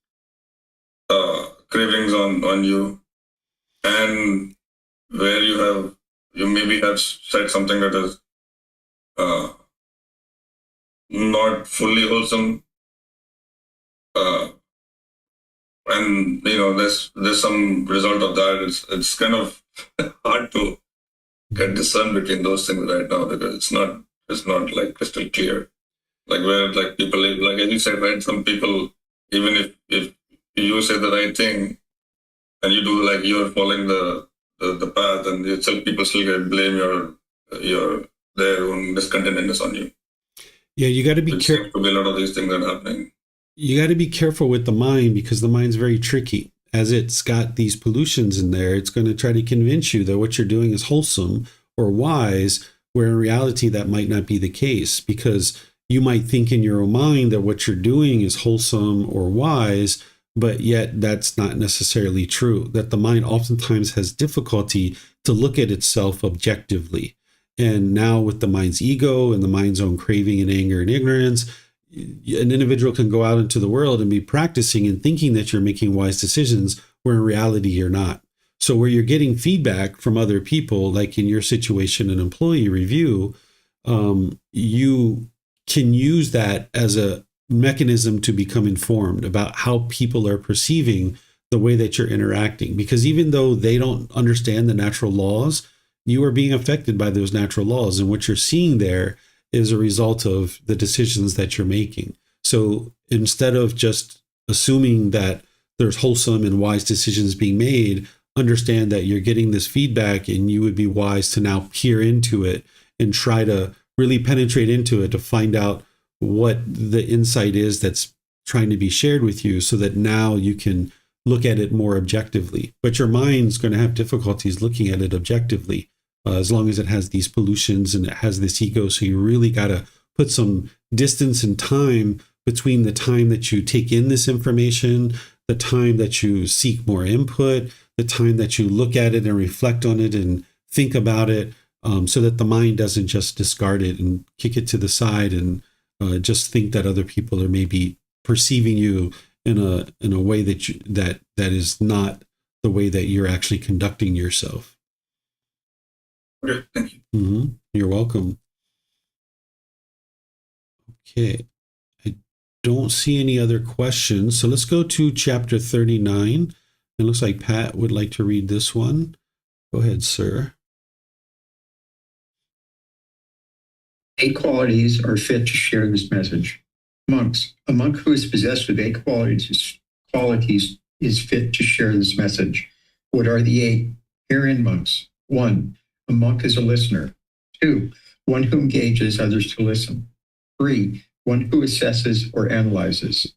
G: cravings on you, and where you maybe have said something that is not fully wholesome, and there's some result of that. It's kind of hard to get discern between those things right now, because it's not like crystal clear. Like where like people, like as you said, right? Some people, even if you say the right thing and you do, like, you're following the path, and people still blame their own discontentedness on you.
A: Yeah, you got to be careful.
G: A lot of these things are happening.
A: You got to be careful with the mind, because the mind's very tricky. As it's got these pollutions in there, it's going to try to convince you that what you're doing is wholesome or wise, where in reality that might not be the case, because you might think in your own mind that what you're doing is wholesome or wise, but yet that's not necessarily true. That the mind oftentimes has difficulty to look at itself objectively. And now with the mind's ego and the mind's own craving and anger and ignorance, an individual can go out into the world and be practicing and thinking that you're making wise decisions, where in reality you're not. So where you're getting feedback from other people, like in your situation, an employee review, you can use that as a mechanism to become informed about how people are perceiving the way that you're interacting. Because even though they don't understand the natural laws, you are being affected by those natural laws. And what you're seeing there is a result of the decisions that you're making. So instead of just assuming that there's wholesome and wise decisions being made, understand that you're getting this feedback, and you would be wise to now peer into it and try to really penetrate into it to find out what the insight is that's trying to be shared with you, so that now you can look at it more objectively. But your mind's going to have difficulties looking at it objectively, as long as it has these pollutions and it has this ego. So you really got to put some distance and time between the time that you take in this information, the time that you seek more input, the time that you look at it and reflect on it and think about it, so that the mind doesn't just discard it and kick it to the side and just think that other people are maybe perceiving you in a way that is not the way that you're actually conducting yourself.
G: Okay, thank you.
A: Mm-hmm. You're welcome. Okay, I don't see any other questions, so let's go to chapter 39. It looks like Pat would like to read this one. Go ahead, sir.
B: 8 qualities are fit to share this message. Monks, a monk who is possessed with 8 qualities is fit to share this message. What are the 8? Herein, monks. 1, a monk is a listener. 2, one who engages others to listen. 3, one who assesses or analyzes.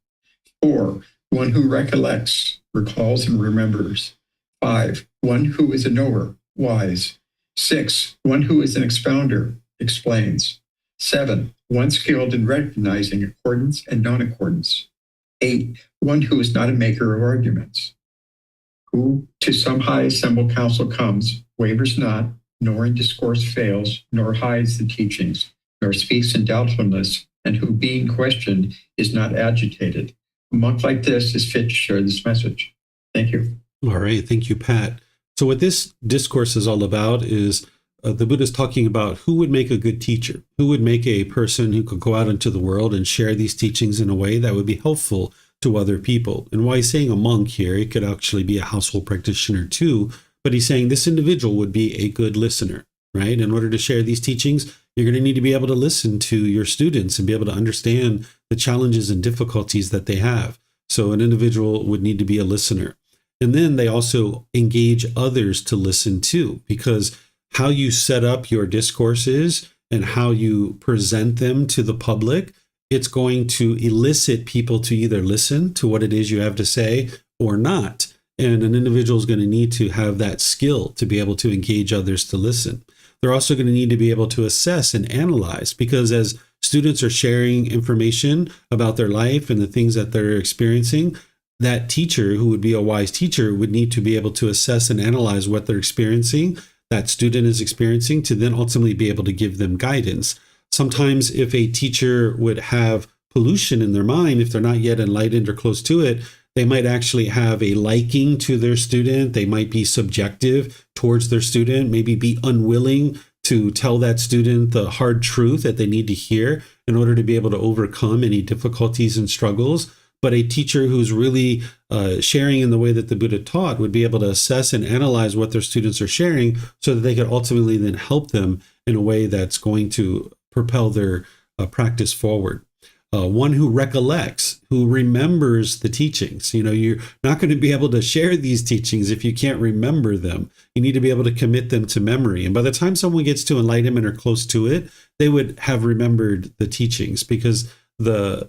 B: 4, one who recollects, recalls, and remembers. 5, one who is a knower, wise. 6, one who is an expounder, explains. 7, one skilled in recognizing accordance and non-accordance. 8, one who is not a maker of arguments. Who to some high assembled council comes, wavers not, nor in discourse fails, nor hides the teachings, nor speaks in doubtfulness, and who being questioned is not agitated. A monk like this is fit to share this message. Thank you.
A: All right. Thank you, Pat. So what this discourse is all about is the Buddha is talking about who would make a good teacher, who would make a person who could go out into the world and share these teachings in a way that would be helpful to other people. And why he's saying a monk here, it could actually be a household practitioner too, but he's saying this individual would be a good listener, right? In order to share these teachings, you're going to need to be able to listen to your students and be able to understand the challenges and difficulties that they have. So an individual would need to be a listener. And then they also engage others to listen too, because how you set up your discourses and how you present them to the public, it's going to elicit people to either listen to what it is you have to say or not. And an individual is going to need to have that skill to be able to engage others to listen. They're also going to need to be able to assess and analyze, because as students are sharing information about their life and the things that they're experiencing, that teacher, who would be a wise teacher, would need to be able to assess and analyze what they're experiencing, that student is experiencing, to then ultimately be able to give them guidance. Sometimes if a teacher would have pollution in their mind, if they're not yet enlightened or close to it, they might actually have a liking to their student. They might be subjective towards their student, maybe be unwilling to tell that student the hard truth that they need to hear in order to be able to overcome any difficulties and struggles. But a teacher who's really sharing in the way that the Buddha taught would be able to assess and analyze what their students are sharing so that they could ultimately then help them in a way that's going to propel their practice forward. One who recollects, who remembers the teachings. You know, you're not going to be able to share these teachings if you can't remember them. You need to be able to commit them to memory. And by the time someone gets to enlightenment or close to it, they would have remembered the teachings, because a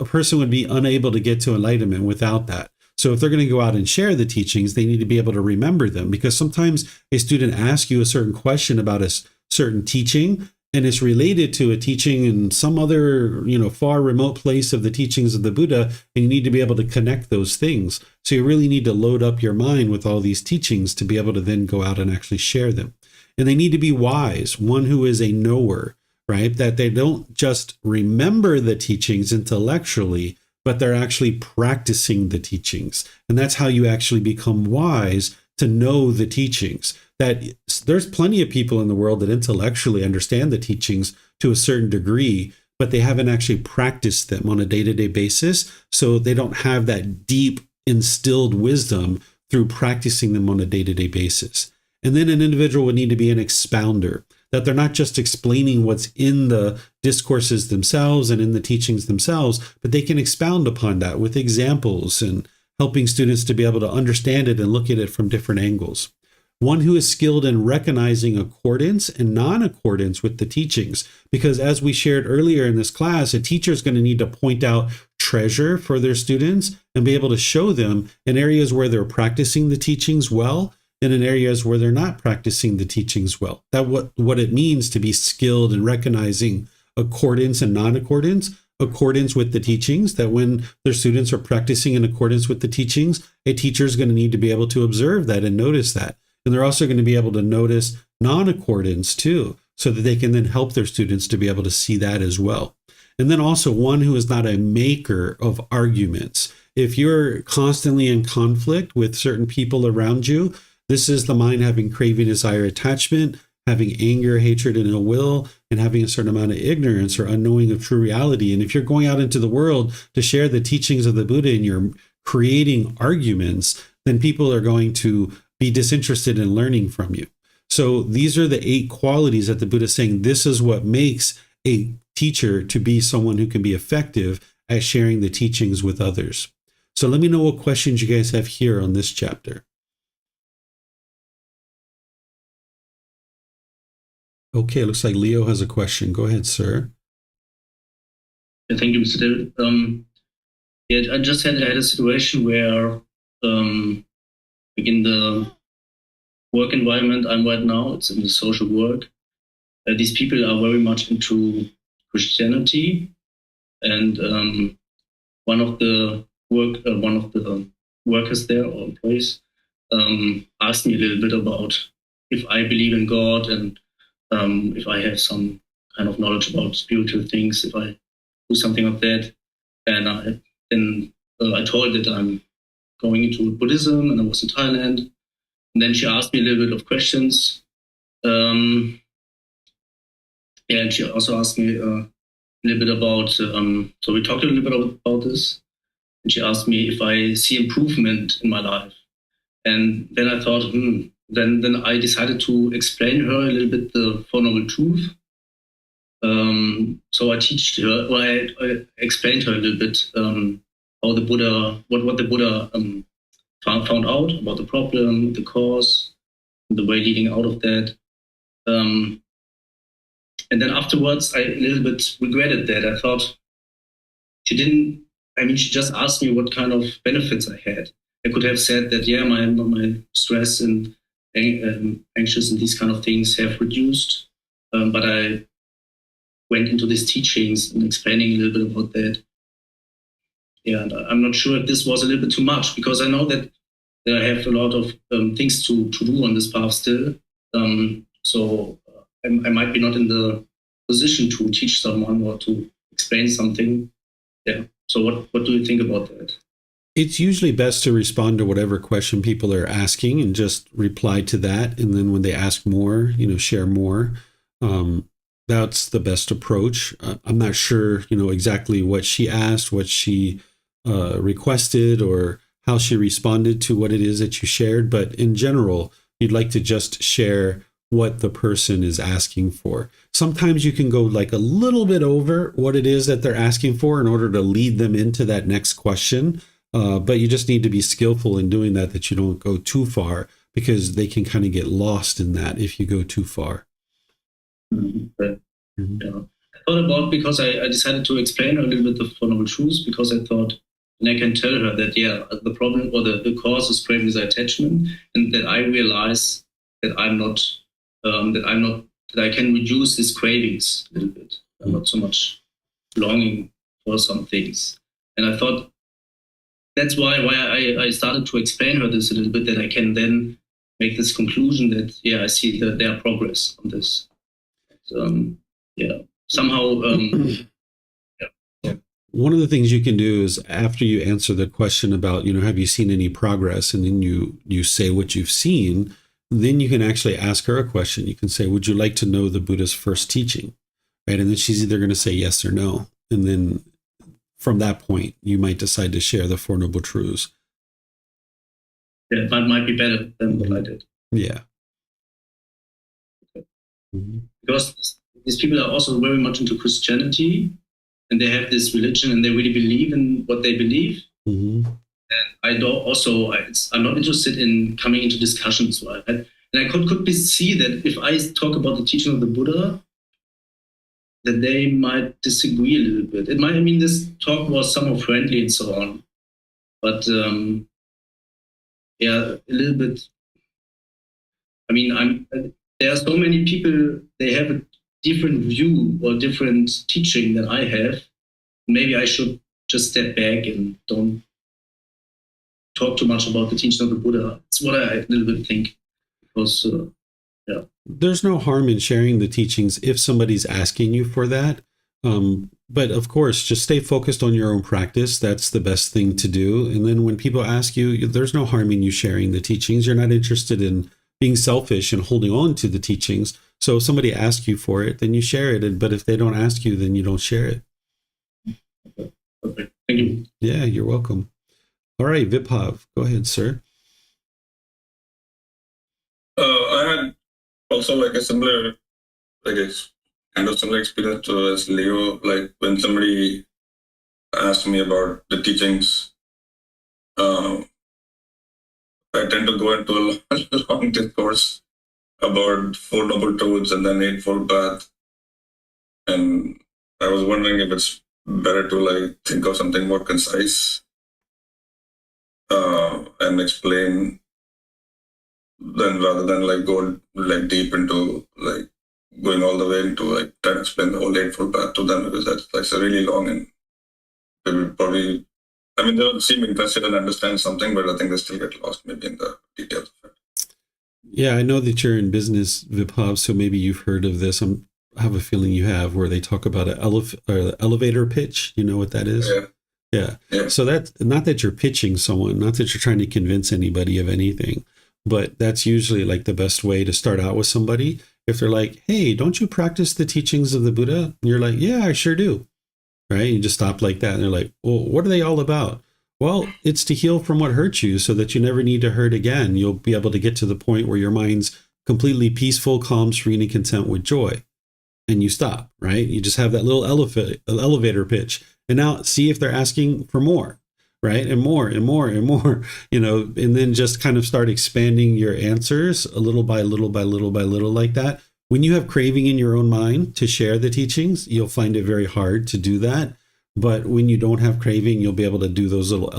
A: person would be unable to get to enlightenment without that. So if they're going to go out and share the teachings, they need to be able to remember them, because sometimes a student asks you a certain question about a certain teaching, and it's related to a teaching in some other, far remote place of the teachings of the Buddha, and you need to be able to connect those things. So you really need to load up your mind with all these teachings to be able to then go out and actually share them. And they need to be wise, one who is a knower, right? That they don't just remember the teachings intellectually, but they're actually practicing the teachings. And that's how you actually become wise, to know the teachings. That there's plenty of people in the world that intellectually understand the teachings to a certain degree, but they haven't actually practiced them on a day-to-day basis. So they don't have that deep instilled wisdom through practicing them on a day-to-day basis. And then an individual would need to be an expounder, that they're not just explaining what's in the discourses themselves and in the teachings themselves, but they can expound upon that with examples and helping students to be able to understand it and look at it from different angles. One who is skilled in recognizing accordance and non-accordance with the teachings. Because as we shared earlier in this class, a teacher is going to need to point out treasure for their students and be able to show them in areas where they're practicing the teachings well and in areas where they're not practicing the teachings well. That what it means to be skilled in recognizing accordance and non-accordance. Accordance with the teachings, that when their students are practicing in accordance with the teachings, a teacher is going to need to be able to observe that and notice that. And they're also going to be able to notice non-accordance too, so that they can then help their students to be able to see that as well. And then also one who is not a maker of arguments. If you're constantly in conflict with certain people around you, this is the mind having craving, desire, attachment, having anger, hatred, and ill will, and having a certain amount of ignorance or unknowing of true reality. And if you're going out into the world to share the teachings of the Buddha and you're creating arguments, then people are going to be disinterested in learning from you. So these are the 8 qualities that the Buddha is saying, this is what makes a teacher to be someone who can be effective at sharing the teachings with others. So let me know what questions you guys have here on this chapter. Okay, it looks like Leo has a question. Go ahead, sir.
F: Yeah, thank you, Mr. David. I just had a situation where, in the work environment I'm right now, it's in the social work. These people are very much into Christianity, and one of the workers there or employees asked me a little bit about if I believe in God and if I have some kind of knowledge about spiritual things, if I do something like that. And I told that I'm going into Buddhism and I was in Thailand. And then she asked me a little bit of questions. And she also asked me a little bit about, so we talked a little bit about this. And she asked me if I see improvement in my life. And then I thought, then I decided to explain her a little bit the Four Noble Truth. So I explained her a little bit how the Buddha, what the Buddha found out about the problem, the cause, the way leading out of that. And then afterwards, I a little bit regretted that. I thought she just asked me what kind of benefits I had. I could have said that, yeah, my stress and anxious and these kind of things have reduced. But I went into these teachings and explaining a little bit about that. Yeah, and I'm not sure if this was a little bit too much, because I know that I have a lot of things to do on this path still. So I might be not in the position to teach someone or to explain something. Yeah. So what do you think about that?
A: It's usually best to respond to whatever question people are asking and just reply to that. And then when they ask more, share more. That's the best approach. I'm not sure, exactly what she asked, what she requested, or how she responded to what it is that you shared. But in general, you'd like to just share what the person is asking for. Sometimes you can go like a little bit over what it is that they're asking for in order to lead them into that next question. But you just need to be skillful in doing that you don't go too far, because they can kind of get lost in that if you go too far.
F: Yeah. I thought about, because I decided to explain her a little bit the Four Noble Truths, because I thought, and I can tell her that, yeah, the problem or the cause is craving desire attachment, and that I realize that that I can reduce these cravings a little bit. I'm not so much longing for some things. And I thought that's why I started to explain her this a little bit, that I can then make this conclusion that, yeah, I see that there are progress on this. Somehow.
A: One of the things you can do is, after you answer the question about, have you seen any progress, and then you say what you've seen, then you can actually ask her a question. You can say, would you like to know the Buddha's first teaching? Right? And then she's either going to say yes or no. And then from that point, you might decide to share the Four Noble Truths.
F: Yeah, that might be better than what I did.
A: Yeah.
F: Okay. Because these people are also very much into Christianity, and they have this religion, and they really believe in what they believe. And I'm not interested in coming into discussions. And I could see that if I talk about the teaching of the Buddha, that they might disagree a little bit. This talk was somewhat friendly and so on, but a little bit. There are so many people, they have a different view or different teaching than I have. Maybe I should just step back and don't talk too much about the teaching of the Buddha. It's what I a little bit think. Because,
A: there's no harm in sharing the teachings if somebody's asking you for that. But of course, just stay focused on your own practice. That's the best thing to do. And then when people ask you, there's no harm in you sharing the teachings. You're not interested in being selfish and holding on to the teachings. So if somebody asks you for it, then you share it. But if they don't ask you, then you don't share it.
F: Okay. Thank you.
A: Yeah, you're welcome. All right, Vibhav, go ahead, sir.
G: I had also like a similar, similar experience to as Leo. Like when somebody asked me about the teachings, I tend to go into a long discourse about Four Noble Truths and then Eightfold Path. And I was wondering if it's better to think of something more concise and explain, rather than go deep into going all the way into trying to explain the whole Eightfold Path to them, because that's really long, and they will probably, they don't seem interested and understand something, but I think they still get lost maybe in the details of it.
A: Yeah, I know that you're in business, Vibhav, so maybe you've heard of this. I have a feeling you have, where they talk about an elevator pitch. You know what that is? Yeah. So that's not that you're pitching someone, not that you're trying to convince anybody of anything, but that's usually the best way to start out with somebody. If they're like, hey, don't you practice the teachings of the Buddha? And you're like, yeah, I sure do. Right? You just stop like that. And they're like, well, what are they all about? Well, it's to heal from what hurt you so that you never need to hurt again. You'll be able to get to the point where your mind's completely peaceful, calm, serene, and content with joy. And you stop, right? You just have that little elevator pitch. And now see if they're asking for more. right? And more and more and more, and then just kind of start expanding your answers a little by little by little by little like that. When you have craving in your own mind to share the teachings, you'll find it very hard to do that. But when you don't have craving, you'll be able to do those little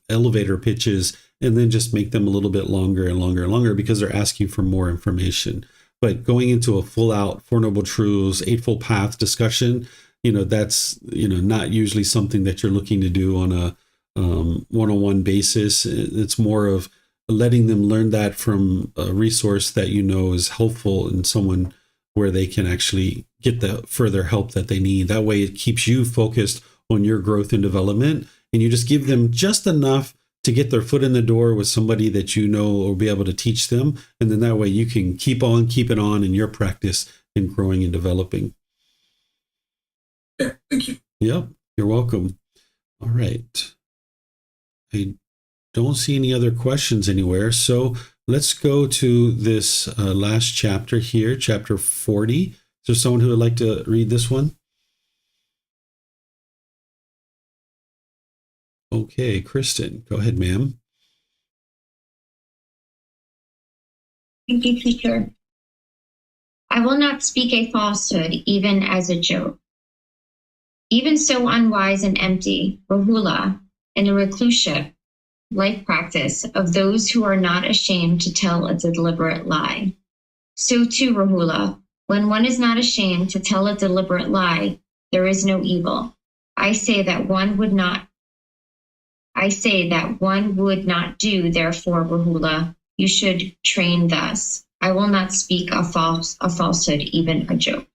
A: elevator pitches and then just make them a little bit longer and longer and longer because they're asking for more information. But going into a full out Four Noble Truths, Eightfold Path discussion, that's, not usually something that you're looking to do on a one-on-one basis. It's more of letting them learn that from a resource that is helpful and someone where they can actually get the further help that they need. That way it keeps you focused on your growth and development, and you just give them just enough to get their foot in the door with somebody that or be able to teach them. And then that way you can keep it on in your practice in growing and developing.
G: Yeah, thank you.
A: Yep, you're welcome. All right. I don't see any other questions anywhere. So let's go to this last chapter here, chapter 40. Is there someone who would like to read this one? Okay, Kristen, go ahead, ma'am.
D: Thank you, teacher. I will not speak a falsehood, even as a joke. Even so unwise and empty, Rahula, and a recluseship, life practice of those who are not ashamed to tell a deliberate lie. So too, Rahula, when one is not ashamed to tell a deliberate lie, there is no evil. I say that one would not do, therefore, Rahula, you should train thus. I will not speak a falsehood, even a joke.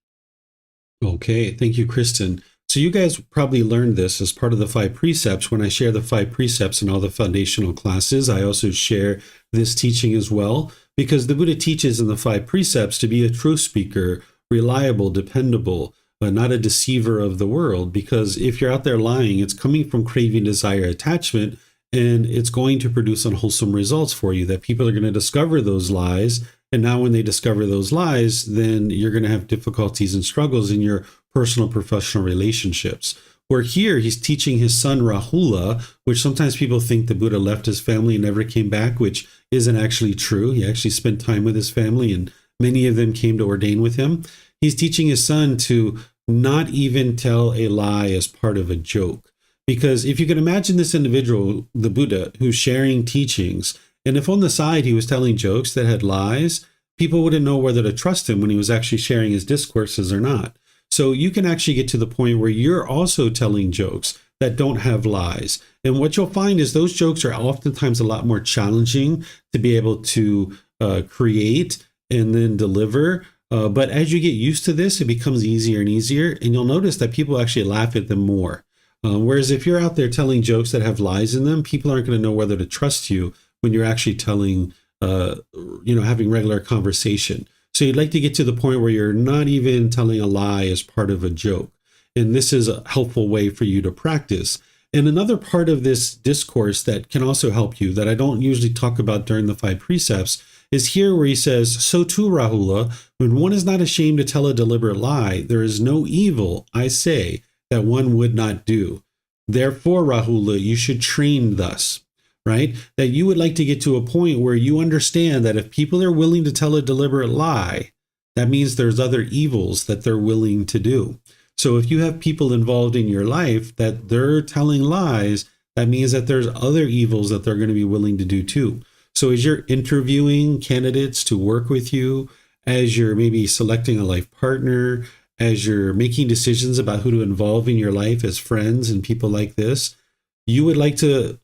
A: Okay, thank you, Kristen. So you guys probably learned this as part of the 5 precepts. When I share the 5 precepts in all the foundational classes, I also share this teaching as well, because the Buddha teaches in the 5 precepts to be a truth speaker, reliable, dependable, but not a deceiver of the world. Because if you're out there lying, it's coming from craving, desire, attachment, and it's going to produce unwholesome results for you, that people are going to discover those lies. And now when they discover those lies, then you're going to have difficulties and struggles in your personal, professional relationships. Where here he's teaching his son Rahula, which sometimes people think the Buddha left his family and never came back, which isn't actually true. He actually spent time with his family, and many of them came to ordain with him. He's teaching his son to not even tell a lie as part of a joke. Because if you can imagine this individual, the Buddha, who's sharing teachings, and if on the side he was telling jokes that had lies, people wouldn't know whether to trust him when he was actually sharing his discourses or not. So you can actually get to the point where you're also telling jokes that don't have lies. And what you'll find is those jokes are oftentimes a lot more challenging to be able to create and then deliver. But as you get used to this, it becomes easier and easier. And you'll notice that people actually laugh at them more. Whereas if you're out there telling jokes that have lies in them, people aren't going to know whether to trust you when you're actually telling, having regular conversation. So you'd like to get to the point where you're not even telling a lie as part of a joke. And this is a helpful way for you to practice. And another part of this discourse that can also help you, that I don't usually talk about during the 5 precepts, is here where he says, so too, Rahula, when one is not ashamed to tell a deliberate lie, there is no evil, I say, that one would not do. Therefore, Rahula, you should train thus, right? That you would like to get to a point where you understand that if people are willing to tell a deliberate lie, that means there's other evils that they're willing to do. So if you have people involved in your life that they're telling lies, that means that there's other evils that they're going to be willing to do too. So as you're interviewing candidates to work with you, as you're maybe selecting a life partner, as you're making decisions about who to involve in your life as friends and people like this, you would like to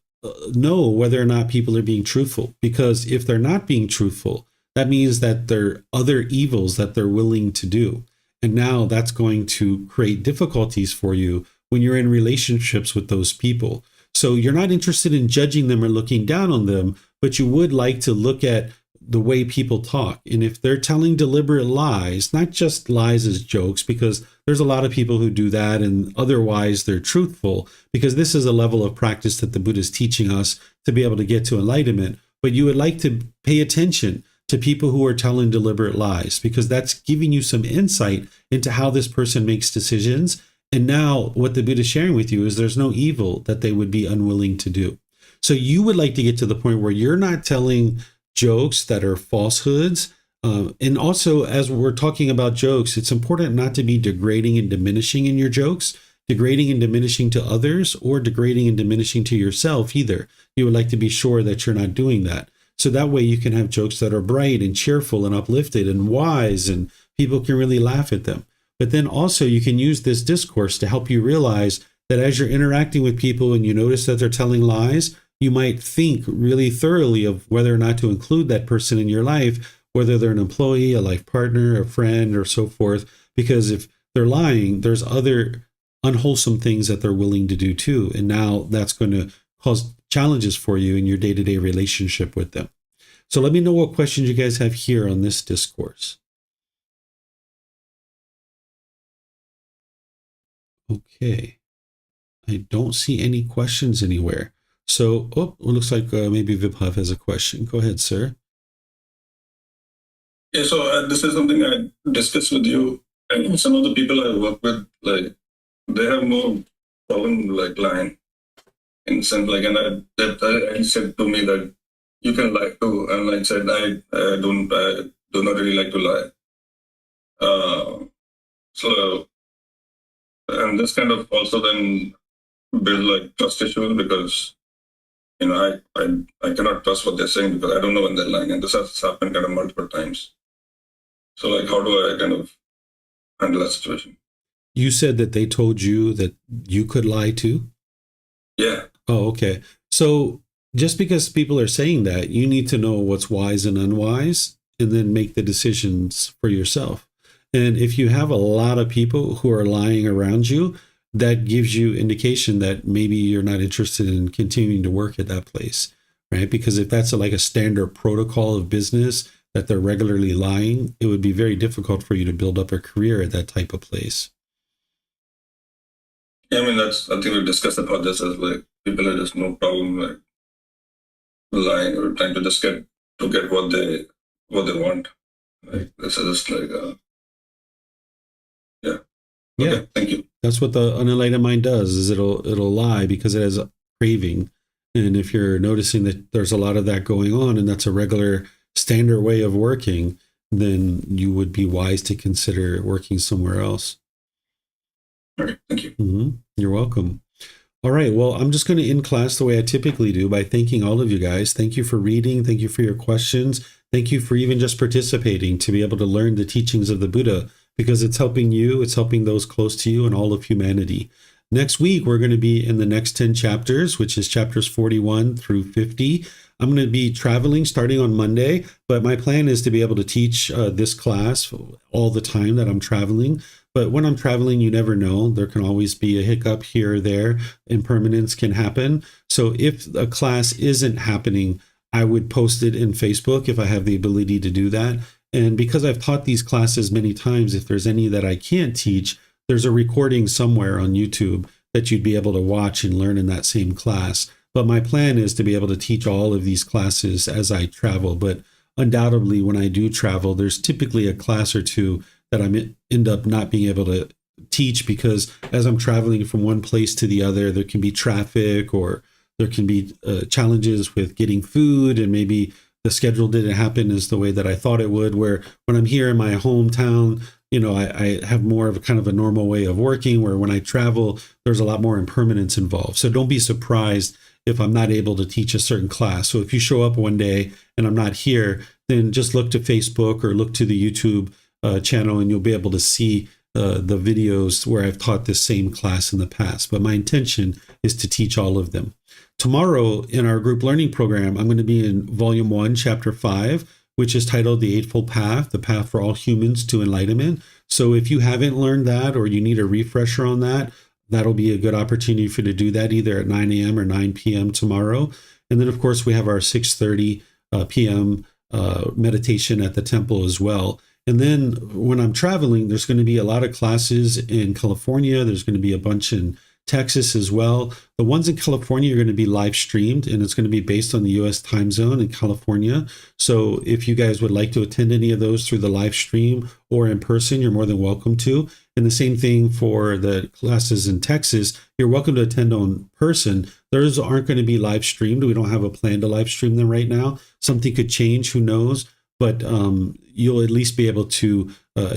A: know whether or not people are being truthful. Because if they're not being truthful, that means that there are other evils that they're willing to do. And now that's going to create difficulties for you when you're in relationships with those people. So you're not interested in judging them or looking down on them, but you would like to look at the way people talk. And if they're telling deliberate lies, not just lies as jokes, because there's a lot of people who do that, and otherwise they're truthful, because this is a level of practice that the Buddha is teaching us to be able to get to enlightenment. But you would like to pay attention to people who are telling deliberate lies, because that's giving you some insight into how this person makes decisions. And now what the Buddha is sharing with you is there's no evil that they would be unwilling to do. So you would like to get to the point where you're not telling jokes that are falsehoods. And also, as we're talking about jokes, it's important not to be degrading and diminishing in your jokes, degrading and diminishing to others, or degrading and diminishing to yourself either. You would like to be sure that you're not doing that. So that way you can have jokes that are bright and cheerful and uplifted and wise, and people can really laugh at them. But then also you can use this discourse to help you realize that as you're interacting with people and you notice that they're telling lies, you might think really thoroughly of whether or not to include that person in your life, whether they're an employee, a life partner, a friend, or so forth. Because if they're lying, there's other unwholesome things that they're willing to do too. And now that's going to cause challenges for you in your day-to-day relationship with them. So let me know what questions you guys have here on this discourse. Okay. I don't see any questions anywhere. So, it looks like maybe Vibhav has a question. Go ahead, sir.
G: Yeah, so this is something I discussed with you, and some of the people I work with, like, they have more problem like lying. In sense, like, and I said to me that you can lie too, and I said I do not really like to lie. So, and this kind of also then build like trust issues, because I cannot trust what they're saying because I don't know when they're lying, and this has happened kind of multiple times. So, like, how do I kind of handle that situation?
A: You said that they told you that you could lie too?
G: Yeah.
A: Oh, okay. So just because people are saying that, you need to know what's wise and unwise, and then make the decisions for yourself. And if you have a lot of people who are lying around you, that gives you indication that maybe you're not interested in continuing to work at that place, right? Because if that's like a standard protocol of business, that they're regularly lying, it would be very difficult for you to build up a career at that type of place.
G: Yeah, I mean, I think we discussed about this as like people are just no problem like lying or trying to just get what they want. Like, this is just like yeah.
A: Yeah.
G: Okay, thank you.
A: That's what the unenlightened mind does, is it'll lie because it has a craving. And if you're noticing that there's a lot of that going on, and that's a regular standard way of working, then you would be wise to consider working somewhere else.
G: Okay, thank you.
A: Mm-hmm. You're welcome. All right. Well, I'm just going to end class the way I typically do by thanking all of you guys. Thank you for reading. Thank you for your questions. Thank you for even just participating to be able to learn the teachings of the Buddha, because it's helping you, it's helping those close to you and all of humanity. Next week, we're going to be in the next 10 chapters, which is chapters 41 through 50. I'm going to be traveling starting on Monday, but my plan is to be able to teach this class all the time that I'm traveling. But when I'm traveling, you never know. There can always be a hiccup here or there. Impermanence can happen. So if a class isn't happening, I would post it in Facebook if I have the ability to do that. And because I've taught these classes many times, if there's any that I can't teach, there's a recording somewhere on YouTube that you'd be able to watch and learn in that same class. But my plan is to be able to teach all of these classes as I travel. But undoubtedly, when I do travel, there's typically a class or two that I end up not being able to teach, because as I'm traveling from one place to the other, there can be traffic, or there can be challenges with getting food, and maybe the schedule didn't happen as the way that I thought it would, where when I'm here in my hometown, I have more of a kind of a normal way of working, where when I travel, there's a lot more impermanence involved. So don't be surprised if I'm not able to teach a certain class. So if you show up one day and I'm not here, then just look to Facebook or look to the YouTube channel, and you'll be able to see the videos where I've taught this same class in the past. But my intention is to teach all of them. Tomorrow in our group learning program, I'm going to be in Volume 1, Chapter 5, which is titled The Eightfold Path, the Path for All Humans to Enlightenment. So if you haven't learned that, or you need a refresher on that, that'll be a good opportunity for you to do that either at 9 a.m. or 9 p.m. tomorrow. And then, of course, we have our 6:30 p.m. meditation at the temple as well. And then when I'm traveling, there's going to be a lot of classes in California. There's going to be a bunch in Texas as well. The ones in California are going to be live streamed, and it's going to be based on the US time zone in California. So if you guys would like to attend any of those through the live stream or in person, you're more than welcome to. And the same thing for the classes in Texas. You're welcome to attend on person. Those aren't going to be live streamed. We don't have a plan to live stream them right now. Something could change, who knows? But you'll at least be able to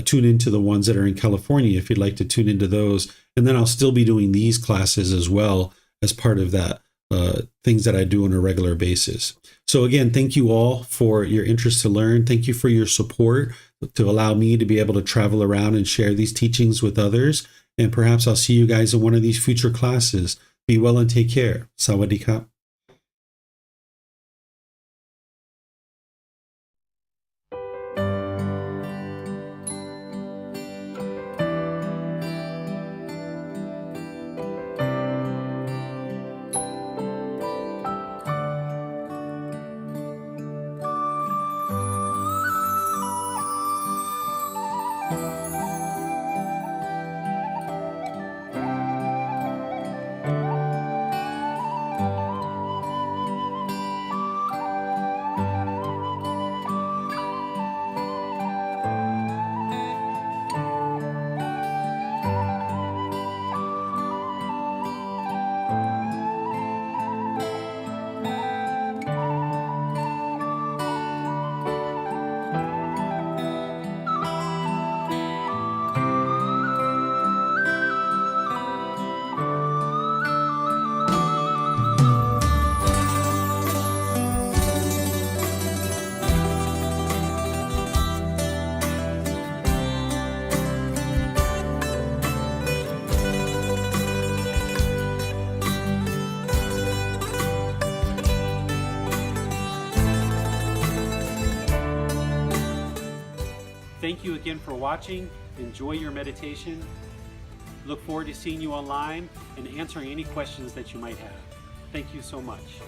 A: tune into the ones that are in California if you'd like to tune into those. And then I'll still be doing these classes as well as part of that, things that I do on a regular basis. So again, thank you all for your interest to learn. Thank you for your support to allow me to be able to travel around and share these teachings with others. And perhaps I'll see you guys in one of these future classes. Be well and take care. Sawadee ka. Thank you again for watching. Enjoy your meditation. Look forward to seeing you online and answering any questions that you might have. Thank you so much.